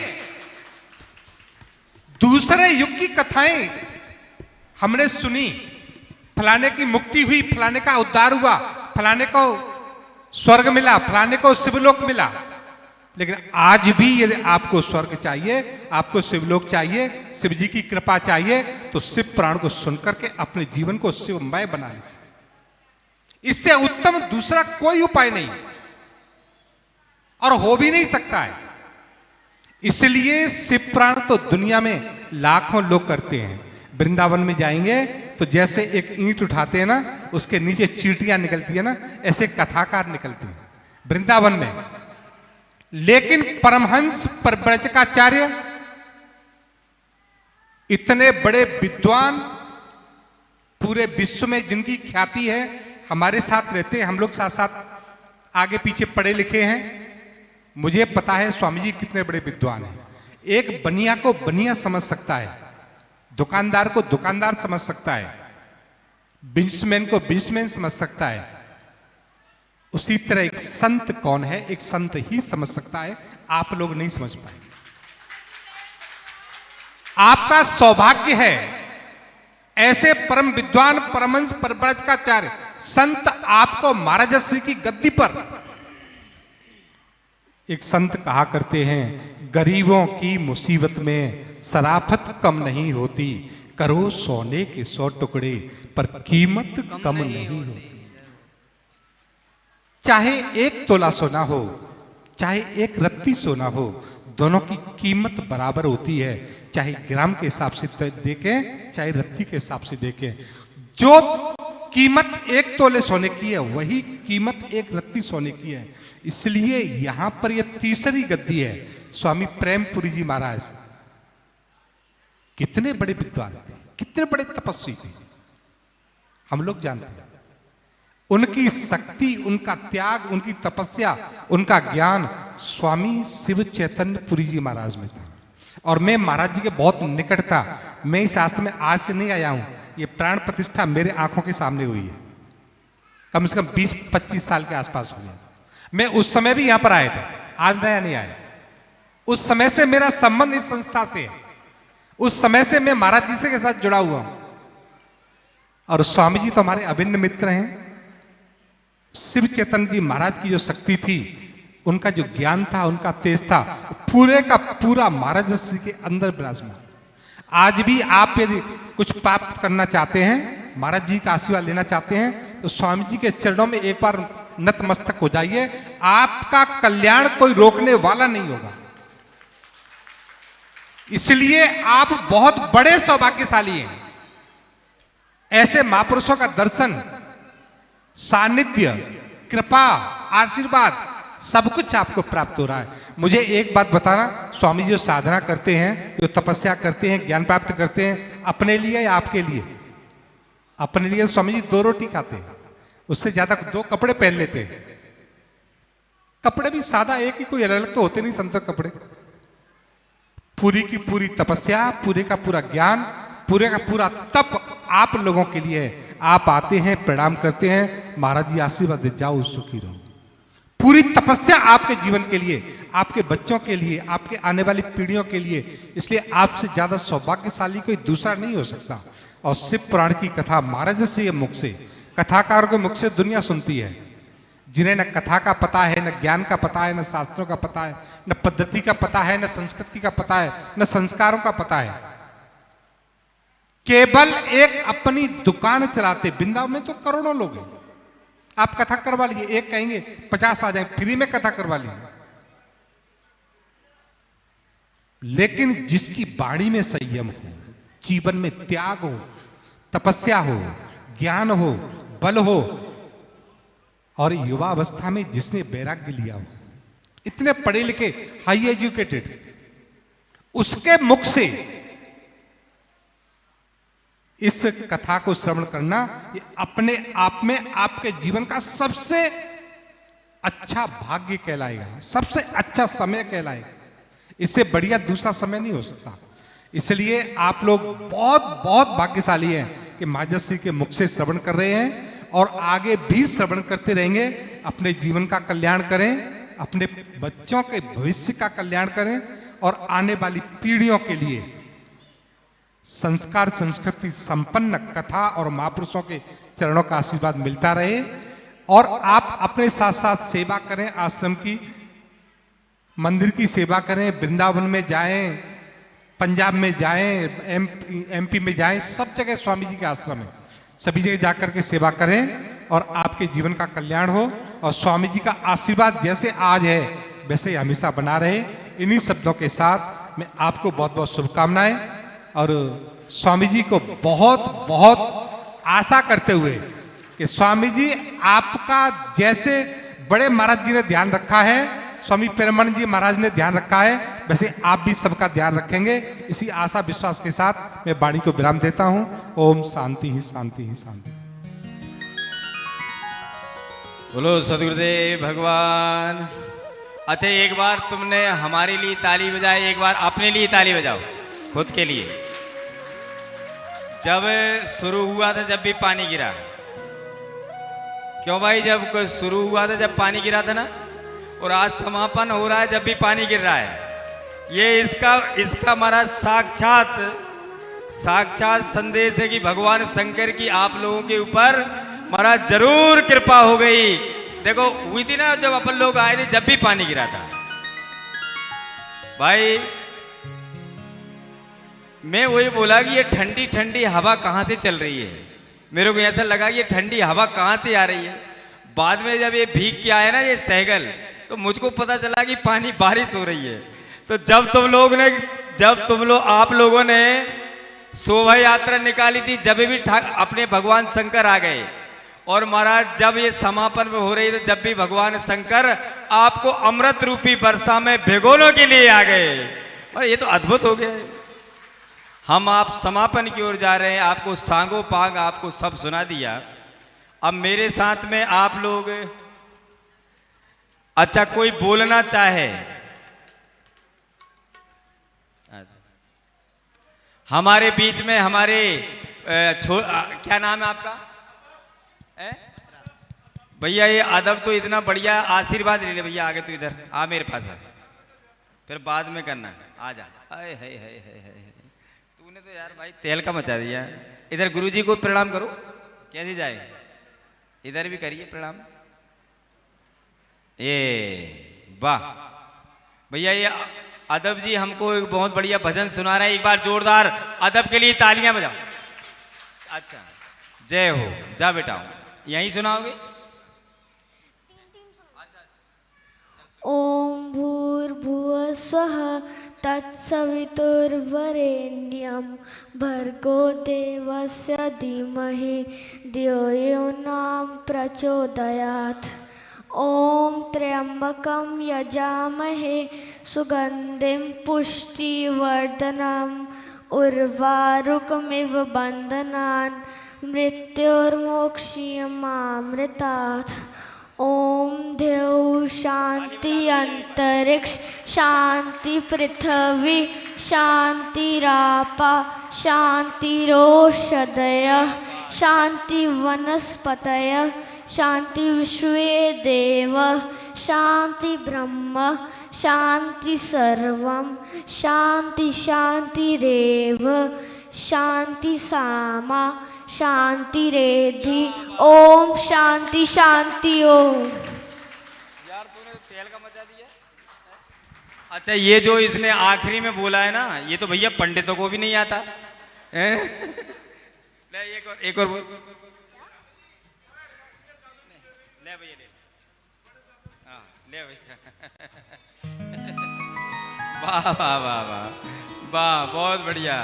Speaker 3: दूसरे युग की कथाएं हमने सुनी, फलाने की मुक्ति हुई, फलाने का उद्धार हुआ, फलाने को स्वर्ग मिला, फलाने को शिवलोक मिला। लेकिन आज भी यदि आपको स्वर्ग चाहिए, आपको शिवलोक चाहिए, शिव जी की कृपा चाहिए, तो शिव पुराण को सुनकर के अपने जीवन को शिवमय बना लीजिए। इससे उत्तम दूसरा कोई उपाय नहीं और हो भी नहीं सकता है। इसलिए शिव पुराण तो दुनिया में लाखों लोग करते हैं। वृंदावन में जाएंगे तो जैसे एक ईंट उठाते हैं ना, उसके नीचे चींटियां निकलती है ना, ऐसे कथाकार निकलते हैं वृंदावन में। लेकिन परमहंस परव्रजकाचार्य इतने बड़े विद्वान, पूरे विश्व में जिनकी ख्याति है, हमारे साथ रहते हैं, हम लोग साथ साथ आगे पीछे पढ़े लिखे हैं। मुझे पता है स्वामी जी कितने बड़े विद्वान हैं। एक बनिया को बनिया समझ सकता है, दुकानदार को दुकानदार समझ सकता है, बिजनेसमैन को बिजनेसमैन समझ सकता है। उसी तरह एक संत कौन है, एक संत ही समझ सकता है। आप लोग नहीं समझ पाएंगे। आपका सौभाग्य है ऐसे परम विद्वान परमहंस परव्रजकाचार्य संत आपको महाराज श्री की गद्दी पर। एक संत कहा करते हैं, गरीबों की मुसीबत में शराफत कम नहीं होती, करो सोने के 100 टुकड़े पर कीमत कम नहीं होती। चाहे 1 तोला सोना हो, चाहे 1 रत्ती सोना हो, दोनों की कीमत बराबर होती है। चाहे ग्राम के हिसाब से देखें, चाहे रत्ती के हिसाब से देखें। जो कीमत 1 तोले सोने की है, वही कीमत 1 रत्ती सोने की है। इसलिए यहां पर यह तीसरी गद्दी है। स्वामी प्रेमपुरी जी महाराज कितने बड़े विद्वान थे, कितने बड़े तपस्वी थे, हम लोग जानते हैं। उनकी शक्ति, उनका त्याग, उनकी तपस्या, उनका ज्ञान स्वामी शिव चैतन्य पुरी जी महाराज में था। और मैं महाराज जी के बहुत निकट था। मैं इस आश्रम में आज से नहीं आया हूं, ये प्राण प्रतिष्ठा मेरे आंखों के सामने हुई है। कम से कम 20-25 साल के आसपास हुई है। मैं उस समय भी यहां पर आए थे, आज नया नहीं आया। उस समय से मेरा संबंध इस संस्था से है। उस समय से मैं महाराज जी से के साथ जुड़ा हुआ हूं। और स्वामी जी तो हमारे अभिन्न मित्र हैं। शिव चैतन्य जी महाराज की जो शक्ति थी, उनका जो ज्ञान था, उनका तेज था, पूरे का पूरा महाराज श्री के अंदर विराजमान। आज भी आप यदि कुछ प्राप्त करना चाहते हैं, महाराज जी का आशीर्वाद लेना चाहते हैं, तो स्वामी जी के चरणों में एक बार नतमस्तक हो जाइए। आपका कल्याण कोई रोकने वाला नहीं होगा। इसलिए आप बहुत बड़े सौभाग्यशाली हैं। ऐसे महापुरुषों का दर्शन, सानिध्य, कृपा, आशीर्वाद, सब कुछ आपको प्राप्त हो रहा है। मुझे एक बात बताना, स्वामी जी जो साधना करते हैं, जो तपस्या करते हैं, ज्ञान प्राप्त करते हैं, अपने लिए या आपके लिए? अपने लिए स्वामी जी 2 रोटी खाते हैं, उससे ज्यादा 2 कपड़े पहन लेते हैं। कपड़े भी सादा एक ही, कोई अलग अलग तो होते नहीं संत कपड़े। पूरी की पूरी तपस्या, पूरे का पूरा ज्ञान, पूरे का पूरा तप आप लोगों के लिए है। आप आते हैं, प्रणाम करते हैं, महाराज जी आशीर्वाद दे, जाओ सुखी रहो। पूरी तपस्या आपके जीवन के लिए। आपके बच्चों के लिए, आपके आने वाली पीढ़ियों के लिए। इसलिए आपसे ज्यादा सौभाग्यशाली कोई दूसरा नहीं हो सकता। और शिव पुराण की कथा महाराज से ये मुख से, कथाकारों के मुख से दुनिया सुनती है। जिन्हें न कथा का पता है, न ज्ञान का पता है, न शास्त्रों का पता है, न पद्धति का पता है, न संस्कृति का पता है, न संस्कारों का पता है। केवल एक अपनी दुकान चलाते, वृंदावन में तो करोड़ों लोग हैं। आप कथा करवा लीजिए, एक कहेंगे 50 आ जाए, फ्री में कथा करवा लीजिए। लेकिन जिसकी वाणी में संयम हो, जीवन में त्याग हो, तपस्या हो, ज्ञान हो, बल हो, और युवा अवस्था में जिसने वैराग्य लिया हो, इतने पढ़े लिखे, हाई एजुकेटेड, उसके मुख से इस कथा को श्रवण करना ये अपने आप में आपके जीवन का सबसे अच्छा भाग्य कहलाएगा, सबसे अच्छा समय कहलाएगा। इससे बढ़िया दूसरा समय नहीं हो सकता। इसलिए आप लोग बहुत बहुत भाग्यशाली हैं कि माजश्री के मुख से श्रवण कर रहे हैं और आगे भी श्रवण करते रहेंगे। अपने जीवन का कल्याण करें, अपने बच्चों के भविष्य का कल्याण करें और आने वाली पीढ़ियों के लिए संस्कार संस्कृति संपन्न कथा और महापुरुषों के चरणों का आशीर्वाद मिलता रहे। और आप अपने साथ साथ सेवा करें, आश्रम की, मंदिर की सेवा करें, वृंदावन में जाएं, पंजाब में जाएं, एमपी में जाएं, सब जगह स्वामी जी के आश्रम है, सभी जगह जाकर के सेवा करें और आपके जीवन का कल्याण हो। और स्वामी जी का आशीर्वाद जैसे आज है वैसे हमेशा बना रहे। इन्हीं शब्दों के साथ मैं आपको बहुत बहुत शुभकामनाएं और स्वामी जी को बहुत बहुत आशा करते हुए कि स्वामी जी आपका जैसे बड़े महाराज जी ने ध्यान रखा है, स्वामी प्रेमानंद जी महाराज ने ध्यान रखा है, वैसे आप भी सबका ध्यान रखेंगे। इसी आशा विश्वास के साथ मैं वाणी को विराम देता हूं। ओम शांति ही शांति ही शांति।
Speaker 1: बोलो सदगुरुदेव भगवान। अच्छा, एक बार तुमने हमारे लिए ताली बजाई, एक बार अपने लिए ताली बजाओ, खुद के लिए। जब शुरू हुआ था, जब भी पानी गिरा, क्यों भाई, जब शुरू हुआ था, जब पानी गिरा था ना, और आज समापन हो रहा है जब भी पानी गिर रहा है, ये इसका हमारा साक्षात संदेश है कि भगवान शंकर की आप लोगों के ऊपर महाराज जरूर कृपा हो गई। देखो हुई थी ना जब अपन लोग आए थे, जब भी पानी गिरा था भाई। मैं वही बोला कि ये ठंडी ठंडी हवा कहाँ से चल रही है, मेरे को ऐसा लगा कि ये ठंडी हवा कहाँ से आ रही है। बाद में जब ये भीग के आया ना ये सहगल, तो मुझको पता चला कि पानी बारिश हो रही है। तो जब आप लोगों ने शोभा यात्रा निकाली थी, जब भी अपने भगवान शंकर आ गए, और महाराज जब ये समापन में हो रही थी, जब भी भगवान शंकर आपको अमृत रूपी वर्षा में भिगोने के लिए आ गए, और ये तो अद्भुत हो गया। हम आप समापन की ओर जा रहे हैं, आपको सांगो पांग आपको सब सुना दिया। अब मेरे साथ में आप लोग, अच्छा कोई बोलना चाहे, हमारे बीच में हमारे क्या नाम है आपका भैया? ये अदब तो इतना बढ़िया, आशीर्वाद ले ले भैया, आगे तो इधर आ मेरे पास आ, फिर बाद में करना, आ जा। हाय हाय हाय हाय, तूने तो यार भाई तेल का मचा दिया। इधर गुरुजी को प्रणाम करो, कैसे जाए, इधर भी करिए प्रणाम। ये वाह भैया, ये अदब जी हमको एक बहुत बढ़िया भजन सुना रहे हैं। एक बार जोरदार अदब के लिए तालियां बजाओ। अच्छा, जय हो, जा बेटा, यहीं सुनाओगे?
Speaker 4: ओम भूर्भुवः स्वः तत्सवितुर्वरेण्यं भर्गो देवस्य धीमहि धियो यो न प्रचोदयात्। ओम त्र्यंबकं यजामहे सुगंधिं पुष्टिवर्धनम् उर्वारुकमिव बन्धनान् मृत्योर्मोक्षीयमामृतात्। ओम देव शांति अंतरिक्ष शांति पृथ्वी शांतिरापा शांतिरोषधय शांति वनस्पतय शांति विश्वे देव शांति ब्रह्म शांति सर्वम शांति शांतिरेव शांति सामा शांति रेधि ओम शांति शांति ओम।
Speaker 1: यार तूने तेल का मचा दिया। अच्छा ये जो इसने आखिरी में बोला है ना, ये तो भैया पंडितों को भी नहीं आता हैं? ले एक और बोल। ले भैया ले। हाँ ले भैया। वाह वाह वाह वाह वाह, बहुत बढ़िया।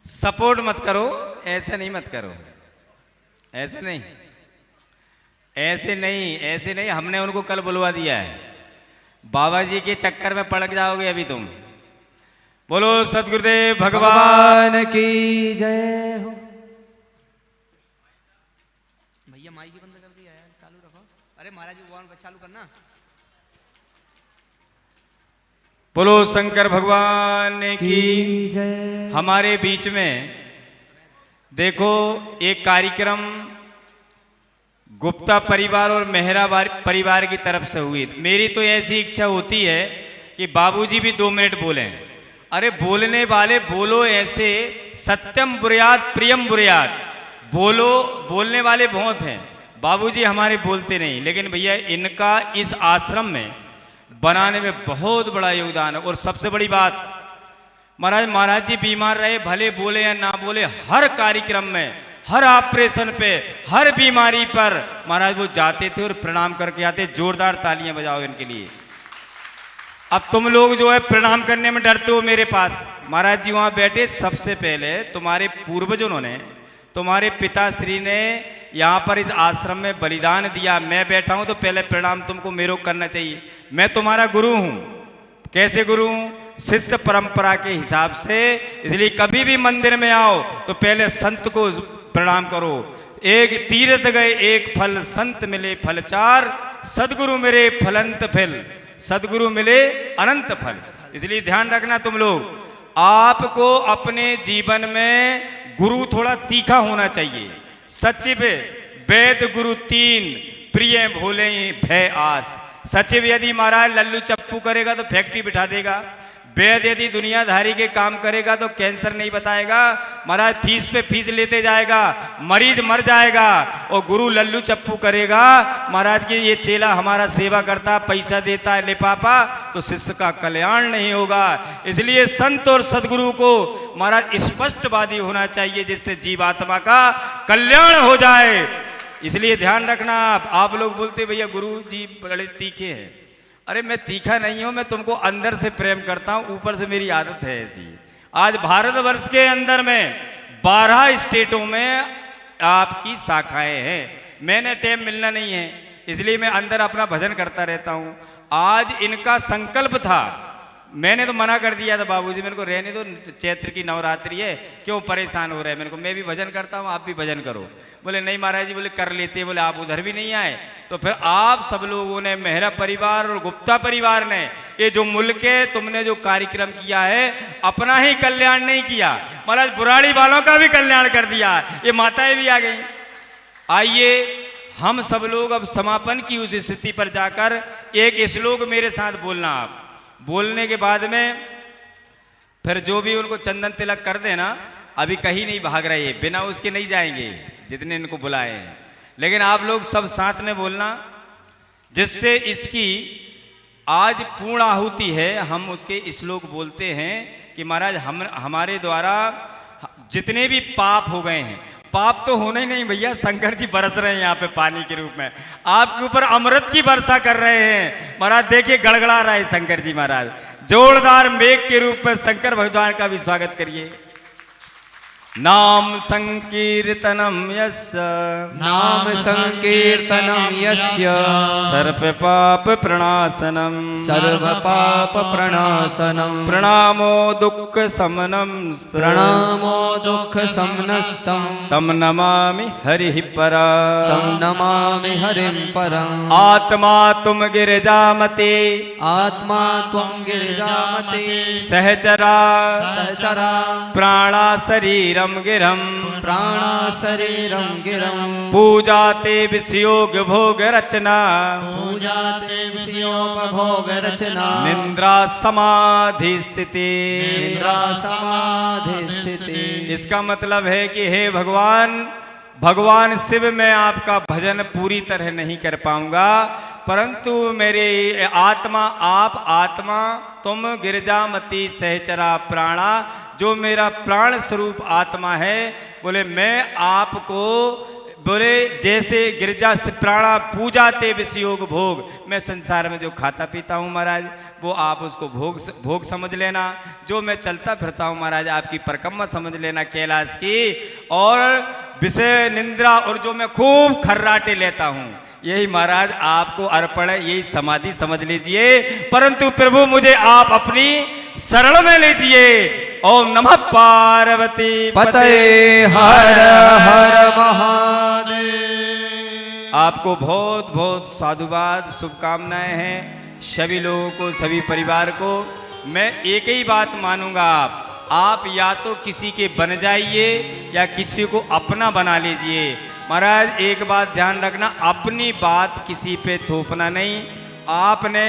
Speaker 1: सपोर्ट मत करो, ऐसे नहीं मत करो, ऐसे नहीं, ऐसे नहीं, ऐसे नहीं। हमने उनको कल बुलवा दिया है, बाबा जी के चक्कर में पड़ जाओगे अभी तुम। बोलो सतगुरुदेव भगवान
Speaker 2: की जय हो।
Speaker 5: भैया माइक ही बंद कर दिया है, चालू रखो। अरे महाराज भगवान चालू करना।
Speaker 1: बोलो शंकर भगवान की
Speaker 2: जय।
Speaker 1: हमारे बीच में देखो एक कार्यक्रम गुप्ता परिवार और मेहरा परिवार की तरफ से हुई। मेरी तो ऐसी इच्छा होती है कि बाबूजी भी 2 मिनट बोलें। अरे बोलने वाले बोलो ऐसे, सत्यम बुर्यात प्रियम बुर्यात, बोलो, बोलने वाले बहुत हैं। बाबूजी हमारे बोलते नहीं, लेकिन भैया इनका इस आश्रम में बनाने में बहुत बड़ा योगदान है। और सबसे बड़ी बात, महाराज जी बीमार रहे, भले बोले या ना बोले, हर कार्यक्रम में, हर ऑपरेशन पे, हर बीमारी पर महाराज वो जाते थे और प्रणाम करके आते। जोरदार तालियां बजाओ इनके लिए। अब तुम लोग जो है प्रणाम करने में डरते हो मेरे पास। महाराज जी वहां बैठे, सबसे पहले तुम्हारे पूर्वजों ने, तुम्हारे पिताश्री ने यहाँ पर इस आश्रम में बलिदान दिया। मैं बैठा हूं तो पहले प्रणाम तुमको मेरे को करना चाहिए। मैं तुम्हारा गुरु हूं। कैसे गुरु हूं? शिष्य परंपरा के हिसाब से। इसलिए कभी भी मंदिर में आओ तो पहले संत को प्रणाम करो। एक तीर्थ गए एक फल, संत मिले फल 4, सदगुरु मिले फलंत फल, सदगुरु मिले अनंत फल। इसलिए ध्यान रखना तुम लोग, आपको अपने जीवन में गुरु थोड़ा तीखा होना चाहिए। सचिव वेद गुरु 3, प्रिय भोले भय आस। सचिव यदि महाराज लल्लू चप्पू करेगा तो फैक्ट्री बिठा देगा। वेद यदि दुनियादारी के काम करेगा तो कैंसर नहीं बताएगा, महाराज फीस पे फीस लेते जाएगा, मरीज मर जाएगा। और गुरु लल्लू चप्पू करेगा, महाराज की ये चेला हमारा सेवा करता, पैसा देता है ले पापा, तो शिष्य का कल्याण नहीं होगा। इसलिए संत और सदगुरु को महाराज स्पष्टवादी होना चाहिए, जिससे जीवात्मा का कल्याण हो जाए। इसलिए ध्यान रखना। आप लोग बोलते भैया गुरु जी बड़े तीखे हैं। अरे मैं तीखा नहीं हूं, मैं तुमको अंदर से प्रेम करता हूं, ऊपर से मेरी आदत है ऐसी। आज भारतवर्ष के अंदर में 12 स्टेटों में आपकी शाखाएं हैं। मैंने टाइम मिलना नहीं है, इसलिए मैं अंदर अपना भजन करता रहता हूं। आज इनका संकल्प था, मैंने तो मना कर दिया था, बाबूजी मेरे को रहने दो, चैत्र की नवरात्रि है, क्यों परेशान हो रहे हैं मेरे को, मैं भी भजन करता हूँ, आप भी भजन करो। बोले नहीं महाराज जी, बोले कर लेते, बोले आप उधर भी नहीं आए। तो फिर आप सब लोगों ने, मेहरा परिवार और गुप्ता परिवार ने, ये जो मुल्क है, तुमने जो कार्यक्रम किया है, अपना ही कल्याण नहीं किया, महाराज बुराड़ी वालों का भी कल्याण कर दिया। ये माताएं भी आ गई। आइए हम सब लोग अब समापन की उस स्थिति पर जाकर एक श्लोक मेरे साथ बोलना। आप बोलने के बाद में फिर जो भी उनको चंदन तिलक कर देना। अभी कहीं नहीं भाग रहे, बिना उसके नहीं जाएंगे जितने इनको बुलाए हैं। लेकिन आप लोग सब साथ में बोलना, जिससे इसकी आज पूर्ण आहुति है। हम उसके श्लोक बोलते हैं कि महाराज हमारे द्वारा जितने भी पाप हो गए हैं, पाप तो होना ही नहीं भैया, शंकर जी बरस रहे हैं यहाँ पे पानी के रूप में, आपके ऊपर अमृत की वर्षा कर रहे हैं। महाराज देखिए गड़गड़ा रहा है शंकर जी महाराज, जोरदार मेघ के रूप में शंकर भगवान का भी स्वागत करिए। नाम संकीर्तनम यस्य,
Speaker 2: नाम संकीर्तनम यस्य,
Speaker 1: सर्व पाप प्रणाशनम,
Speaker 2: सर्व पाप प्रणाशनम,
Speaker 1: प्रणामो दुख समनम,
Speaker 2: प्रणामो दुख समनस्तम,
Speaker 1: तम नमामि हरि परा,
Speaker 2: तम नमामि हरिं परम।
Speaker 1: आत्मा तुम गिरिजामते,
Speaker 2: आत्मा त्वं गिरिजामते,
Speaker 1: सहचरा
Speaker 2: सहचरा
Speaker 1: प्राणा शरीरम, शरीरम गिरम
Speaker 2: प्राणा शरीरम गिरम
Speaker 1: पूजाते विषयोग भोग रचना
Speaker 2: पूजाते विषयोपभोग रचना
Speaker 1: निद्रा समाधि स्थिति।
Speaker 2: निद्रा समाधि स्थिति।
Speaker 1: इसका मतलब है कि हे भगवान, भगवान शिव मैं आपका भजन पूरी तरह नहीं कर पाऊंगा, परंतु मेरे आत्मा, आप आत्मा, तुम गिरजामती सहचरा प्राणा, जो मेरा प्राण स्वरूप आत्मा है, बोले मैं आपको, बोले जैसे गिरजा से प्राणा पूजाते विषयोग भोग, मैं संसार में जो खाता पीता हूँ महाराज, वो आप उसको भोग समझ लेना। जो मैं चलता फिरता हूँ महाराज, आपकी परिक्रमा समझ लेना कैलाश की। और विषय निंद्रा, और जो मैं खूब खर्राटे लेता हूँ, यही महाराज आपको अर्पण है, यही समाधि समझ लीजिए। परंतु प्रभु मुझे आप अपनी शरण में लीजिए। ओम नमः पार्वती
Speaker 2: पते हर हर महादेव।
Speaker 1: आपको बहुत बहुत साधुवाद, शुभकामनाएं हैं सभी लोगों को, सभी परिवार को। मैं एक ही बात मानूंगा, आप या तो किसी के बन जाइए या किसी को अपना बना लीजिए। महाराज एक बात ध्यान रखना, अपनी बात किसी पे थोपना नहीं। आपने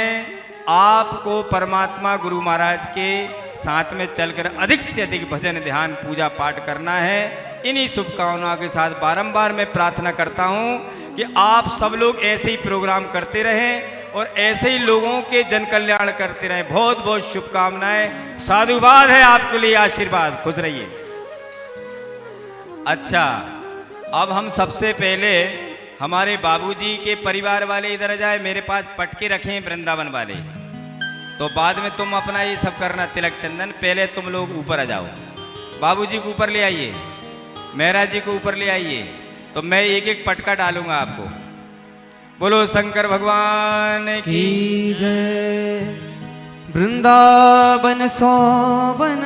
Speaker 1: आपको परमात्मा गुरु महाराज के साथ में चलकर अधिक से अधिक भजन, ध्यान, पूजा पाठ करना है। इन्हीं शुभकामनाओं के साथ बारंबार मैं प्रार्थना करता हूँ कि आप सब लोग ऐसे ही प्रोग्राम करते रहें और ऐसे ही लोगों के जन कल्याण करते रहें। बहुत बहुत शुभकामनाएं, साधुवाद है आपके लिए, आशीर्वाद, खुश रहिए। अच्छा, अब हम सबसे पहले हमारे बाबूजी के परिवार वाले इधर जाए, मेरे पास पटके रखे हैं वृंदावन वाले, तो बाद में तुम अपना ये सब करना तिलक चंदन। पहले तुम लोग ऊपर आ जाओ, बाबूजी को ऊपर ले आइए, मेहरा जी को ऊपर ले आइए, तो मैं एक एक पटका डालूंगा आपको। बोलो शंकर भगवान की
Speaker 2: जय। वृंदावन सोवन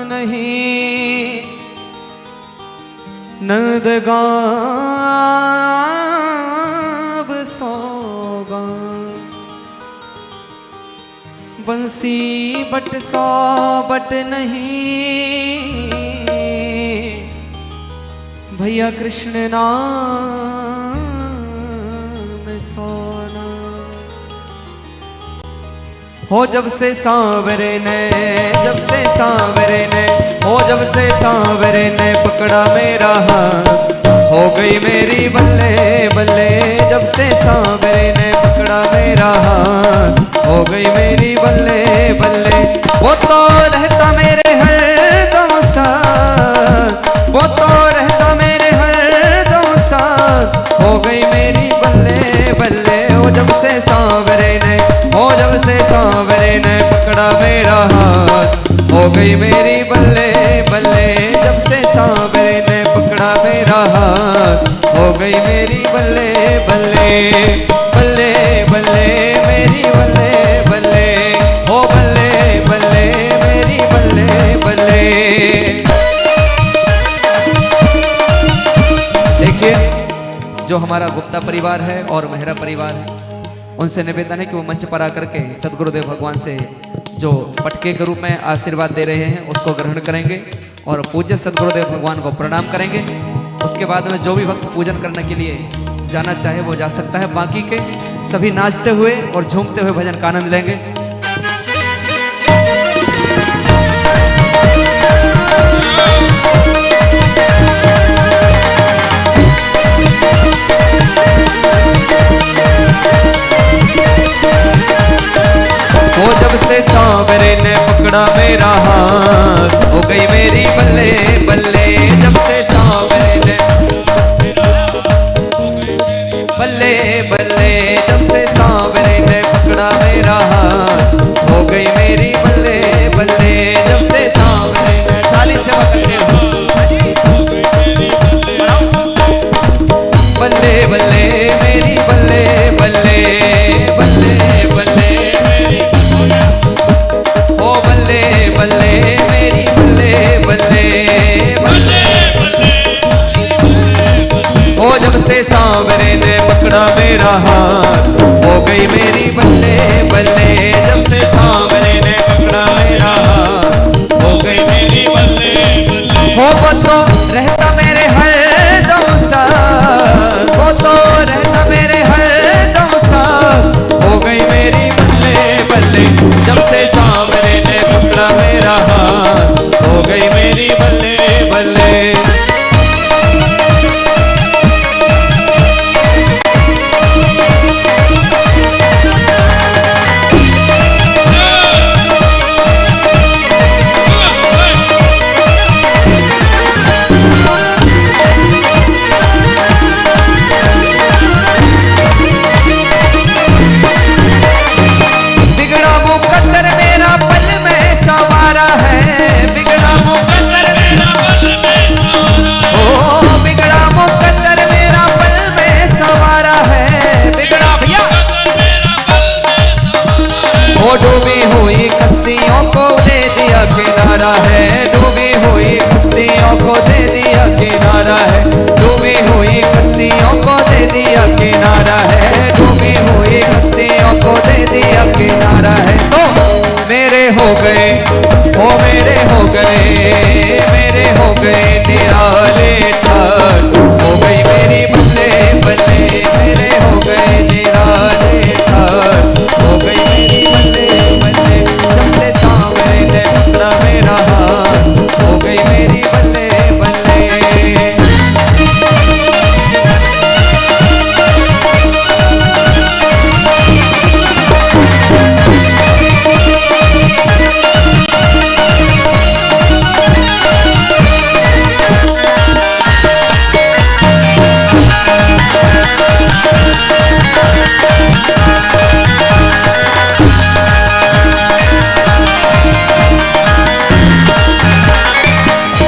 Speaker 2: नहीं, नंदगांव सोगा, बंसी बट सौ बट नहीं, भैया कृष्ण नाम सोना। हो जब से सांवरे ने, जब से सांवरे ने, हो जब से सांवरे ने पकड़ा मेरा हाथ, हो गई मेरी बल्ले बल्ले। जब से सांवरे ने पकड़ा मेरा हाथ, हो गई मेरी बल्ले बल्ले। वो तो रहता मेरे हरदम साथ, वो तो रहता मेरे हरदम साथ, हो गई मेरी बल्ले बल्ले। हो जब से सांवरे ने, हो जब से सांवरे ने पकड़ा मेरा हाथ, हो गई मेरी बल्ले बल्ले। जब से सांवरे ने पकड़ा मेरा हाथ, हो गई मेरी बल्ले बल्ले। बल्ले बल्ले मेरी बल्ले बल्ले, हो बल्ले बल्ले मेरी बल्ले बल्ले। देखिए, जो हमारा गुप्ता परिवार है और मेहरा परिवार है, उनसे निवेदन है कि वो मंच पर आकर के सदगुरुदेव भगवान से जो पटके के रूप में आशीर्वाद दे रहे हैं उसको ग्रहण करेंगे और पूज्य सदगुरुदेव भगवान को प्रणाम करेंगे। उसके बाद में जो भी भक्त पूजन करने के लिए जाना चाहे वो जा सकता है। बाकी के सभी नाचते हुए और झूमते हुए भजन का आनंद लेंगे। वो जब से सांवरे ने पकड़ा मेरा हाथ, हो गई मेरी बल्ले बल्ले। जब से सांवरे ने बल्ले बल्ले, जब से सांवरे ने पकड़ा मेरा हाथ, हो गई मेरी बल्ले बल्ले। जब से सांवरे ने, ताली से बल्ले बल्ले मेरी बल्ले बल्ले। बल्ले बल्ले मेरी, ओ बल्ले बल्ले मेरी बल्ले बल्ले। मेरी बल्ले बल्ले। डूबी हुई कश्तियों को दे दिया किनारा है, डूबी हुई कश्तियों को दे दिया किनारा है, डूबी हुई कश्तियों को दे दिया किनारा है, डूबी हुई कश्तियों को दे दिया किनारा है। तो मेरे हो गए, ओ मेरे हो गए, मेरे हो गए निराले ठाट, हो गई मेरी बल्ले बल्ले, मेरे हो गए निराले ठाट, हो गई मेरी बल्ले बल्ले, जब से सांवरे ने पकड़ा मेरा हाथ, हो गई मेरी बल्ले बल्ले।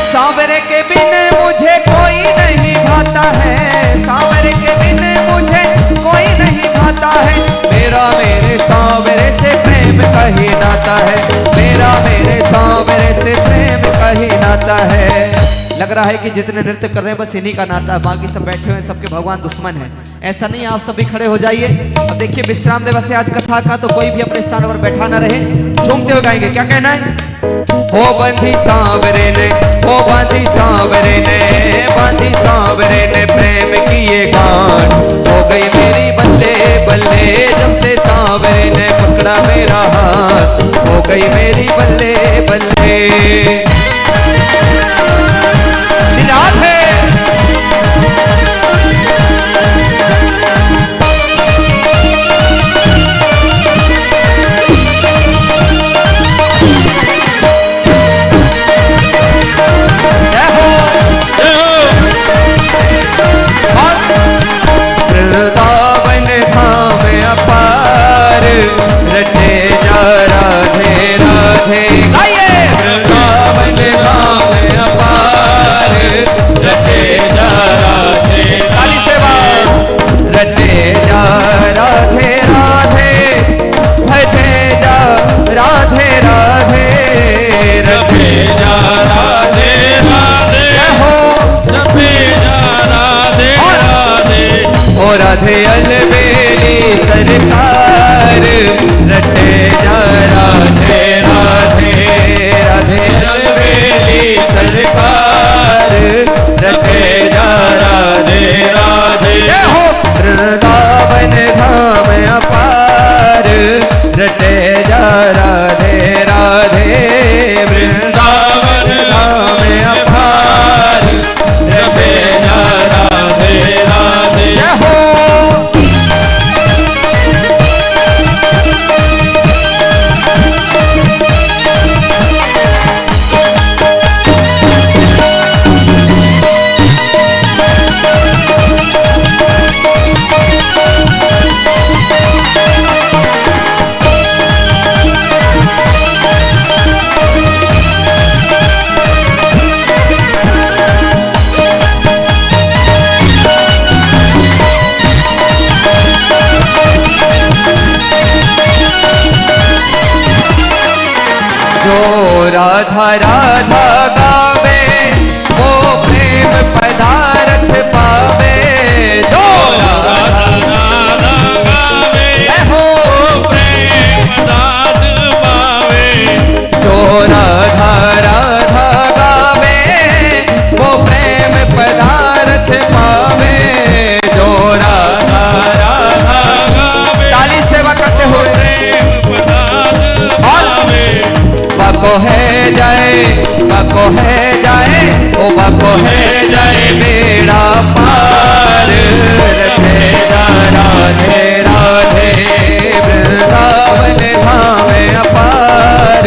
Speaker 2: सांवरे के बिन मुझे कोई नहीं भाता है, सांवरे के बिन मुझे कोई नहीं भाता है, मेरा मेरे सांवरे से प्रेम का ही नाता है, मेरा मेरे सांवरे से प्रेम का ही नाता है। लग रहा है कि जितने नृत्य कर रहे हैं बस इन्हीं का नाता है, बाकी सब बैठे हुए हैं सबके भगवान दुश्मन है। ऐसा नहीं, आप सभी खड़े हो जाइए। अब देखिए विश्राम दिवस है आज कथा का, तो कोई भी अपने स्थान पर बैठा ना रहे, झूमते हुए गाएंगे। क्या कहना है? हो बंधी सांवरे ने, हो बांधी सांवरे ने, बांधी सांवरे ने प्रेम की ये गांठ, हो गई मेरी बल्ले बल्ले, जब से सांवरे ने पकड़ा मेरा हाथ, हो गई मेरी बल्ले बल्ले। रात है वृंदावन धाम अपार, रटे जा राधे राधे, वृंदावन धाम अपार, रटे जा राधे, काली सेवा, रटे जा राधे राधे, भजे जा राधे राधे, रटे जा राधे राधे, हो रटे जा राधे राधे, ओ राधे अलबेली सरकार, रटे जा राधे राधे, राधे अलबेली सरकार, रटे जा राधे राधे, हो वृंदावन धाम अपार, रटे जा राधे राधे, वृंदावन धाम अपार, रटे जा राधे राधे, हो राधा राधा गावे, वो प्रेम पदार्थ पावे, जो राधा राधा गावे, हो प्रेम पदार्थ पावे, जो राधा राधा गावे, वो प्रेम पदार्थ पावे, जो राधा राधा गावे, ताली सेवा करते हुए बाको है जाए, बाको है जाए, को है जाए बेड़ा पार, रटे जा राधे राधे वृंदावन धाम अपार,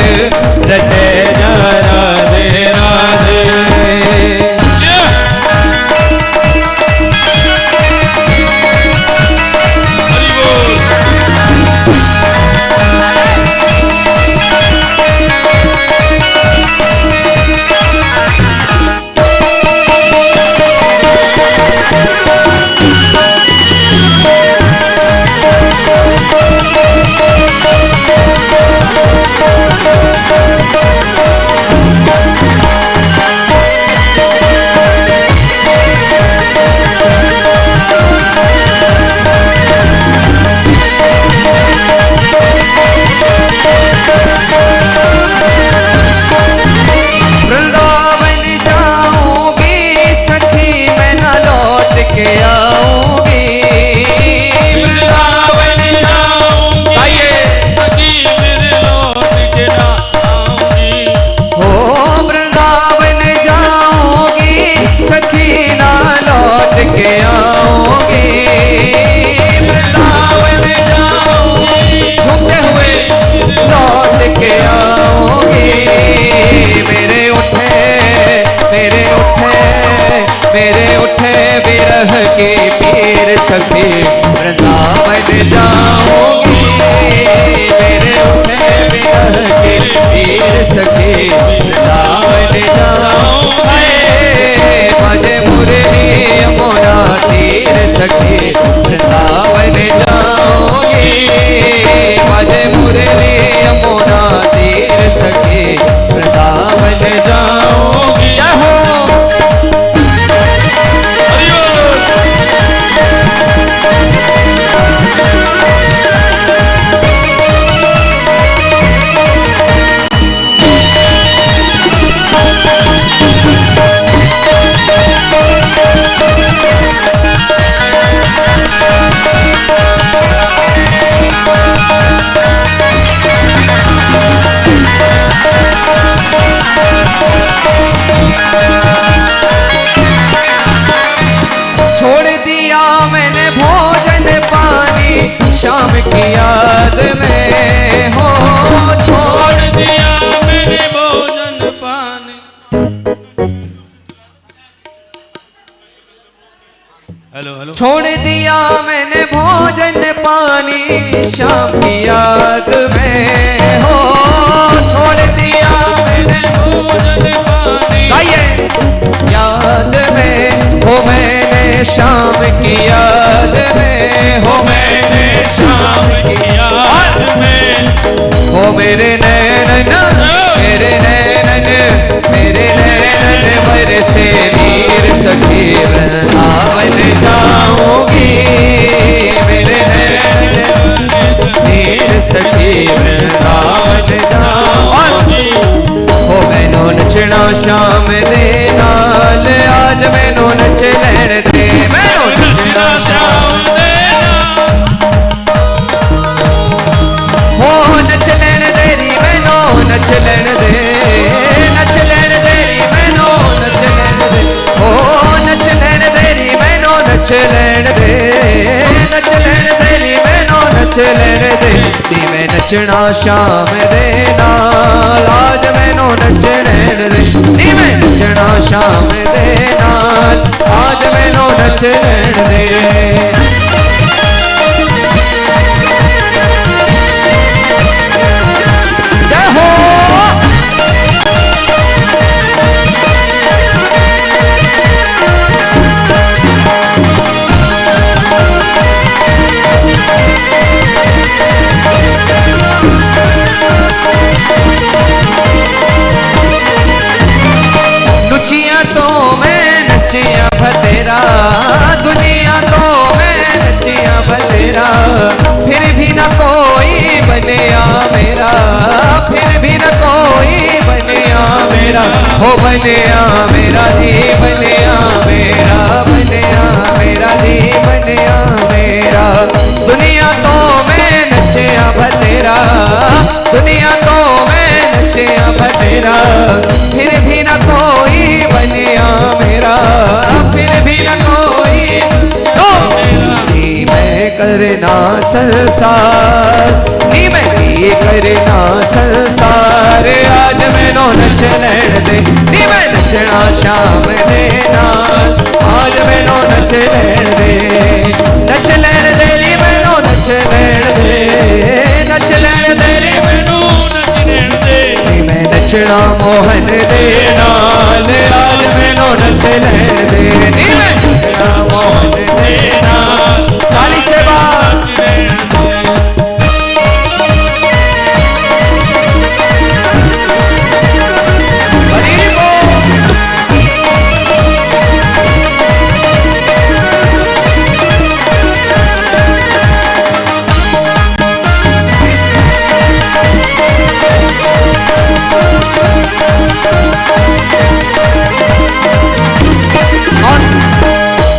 Speaker 2: रटे जा राधे राधे। सखी वृंदावन जाऊंगी, मेरे उठे विरह के पीर सखी वृंदावन जाऊंगी, मजे मुरली यमुना तीर सखी वृंदावन जाऊंगी, मजे मुरली यमुना तीर सखी वृंदावन जाऊंगी। शाम की याद में हो, छोड़ दिया मैंने भोजन पानी। Hello hello. छोड़ दिया मैंने भोजन पानी शाम की याद में हो, छोड़ दिया मैंने भोजन पानी याद में हो, मैंने शाम की याद में हो, मैंने शाम की याद में हो, मेरे नैनन मेरे नैनन मेरे नैनन बरसे नीर सखी वृंदावन जाऊंगी, मेरे नैनन नीर सखी वृंदावन जाऊंगी। हो मैनू नचना शाम दे नाल, आज मैनू नच लैण दे, मैनू नचना शाम दे नच लैण देरी मैनू नच लैण दे, नच लैण देरी मैनू नच लैण दे, हो नच लैण देरी मैनू नच लैण दे, नच लैण देरी मैनू नच लैण दे, मैं नचना शाम दे नाल, आज मैनू नच लैण दे, मैं नचना शाम दे नाल, आज मैनू नच लैण दे। नुचिया तो मैं नचिया भतेरा, दुनिया तो मैं नचिया भतेरा, फिर भी न कोई बनिया मेरा, फिर भी न कोई बनिया मेरा, हो बनिया मेरा धी बनिया मेरा, बनिया मेरा धी बनिया मेरा, दुनिया तो मैं नचिया भतेरा, दुनिया तो मैं नचिया भतेरा, फिर भी न कोई बनिया करना संसार नी मैं की करना संसार आज मैनू नच लैण दे नी मैं नचना शाम दे नाल आज मैनू नच लैण दे नी मैनू नच लैण दे नच लैण दे नी मैनू नच लैण दे नी मैं नचना मोहन दे नाल आज मैनू नच लैण दे नी मैं नचना मोहन दे नाल काली सेवा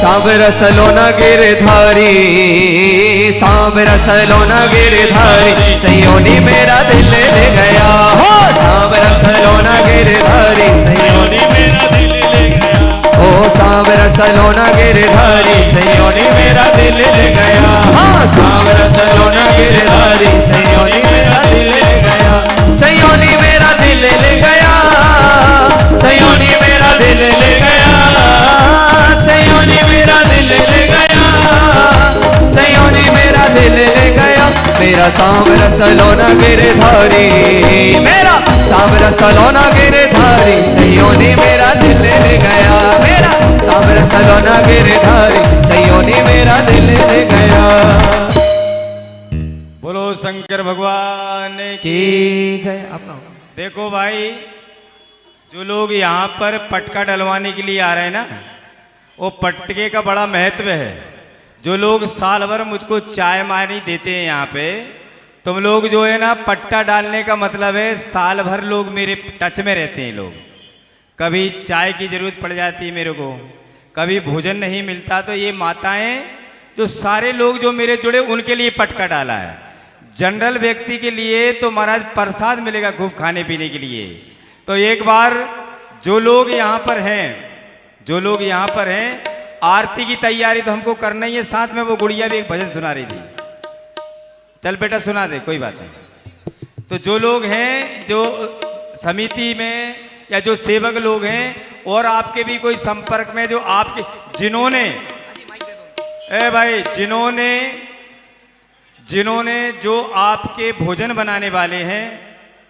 Speaker 2: सांबर सलोना गिरधारी सांबर सलोना गिरधारी सयोनी मेरा दिल ले गया हो सांबर सलोना गिरधारी सयोनी मेरा दिल ले गया ओ सांबर सलोना गिरधारी सयोनी मेरा दिल ले गया हाँ सांबर सलोना गिरधारी सयोनी मेरा दिल ले गया सयोनी मेरा दिल ले गया सयोनी मेरा दिल ले गया सयोनी मेरा दिल ले गया सयोनी मेरा दिल ले गया मेरा सांवरा सलोना गिरधारी मेरा सांवरा सलोना गिरधारी सयोनी मेरा दिल ले गया मेरा सांवरा सलोना गिरधारी सयोनी मेरा दिल ले गया
Speaker 1: बोलो शंकर भगवान
Speaker 2: की जय। अपना
Speaker 1: देखो भाई, जो लोग यहाँ पर पटका डलवाने के लिए आ रहे हैं ना, वो पटके का बड़ा महत्व है। जो लोग साल भर मुझको चाय मानी देते हैं यहाँ पे, तुम लोग जो है ना, पट्टा डालने का मतलब है साल भर लोग मेरे टच में रहते हैं। लोग कभी चाय की ज़रूरत पड़ जाती है मेरे को, कभी भोजन नहीं मिलता, तो ये माताएं जो सारे लोग जो मेरे जुड़े उनके लिए पटका डाला है। जनरल व्यक्ति के लिए तो महाराज प्रसाद मिलेगा खूब खाने पीने के लिए। तो एक बार जो लोग यहाँ पर हैं, जो लोग यहाँ पर हैं, आरती की तैयारी तो हमको करना ही है। साथ में वो गुड़िया भी एक भजन सुना रही थी। चल बेटा सुना दे, कोई बात नहीं। तो जो लोग हैं, जो समिति में या जो सेवक लोग हैं, और आपके भी कोई संपर्क में जो आपके जिन्होंने भाई जिन्होंने जो आपके भोजन बनाने वाले हैं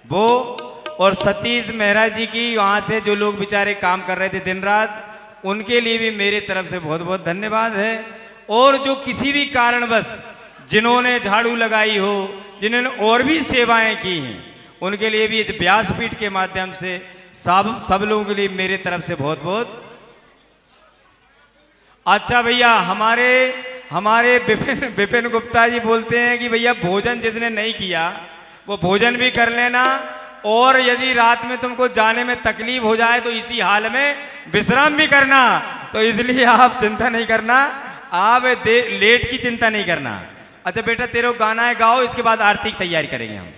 Speaker 1: वो, और सतीश मेहरा जी की वहाँ से जो लोग बेचारे काम कर रहे थे दिन रात, उनके लिए भी मेरे तरफ से बहुत बहुत धन्यवाद है। और जो किसी भी कारणवश जिन्होंने झाड़ू लगाई हो, जिन्होंने और भी सेवाएं की हैं, उनके लिए भी इस व्यासपीठ के माध्यम से सब लोगों के लिए मेरे तरफ से बहुत बहुत। अच्छा भैया, हमारे विपिन गुप्ता जी बोलते हैं कि भैया भोजन जिसने नहीं किया वो भोजन भी कर लेना, और यदि रात में तुमको जाने में तकलीफ हो जाए तो इसी हाल में विश्राम भी करना। तो इसलिए आप चिंता नहीं करना, आप लेट की चिंता नहीं करना। अच्छा बेटा, तेरे को गाना है, गाओ, इसके बाद आरती की तैयारी करेंगे हम।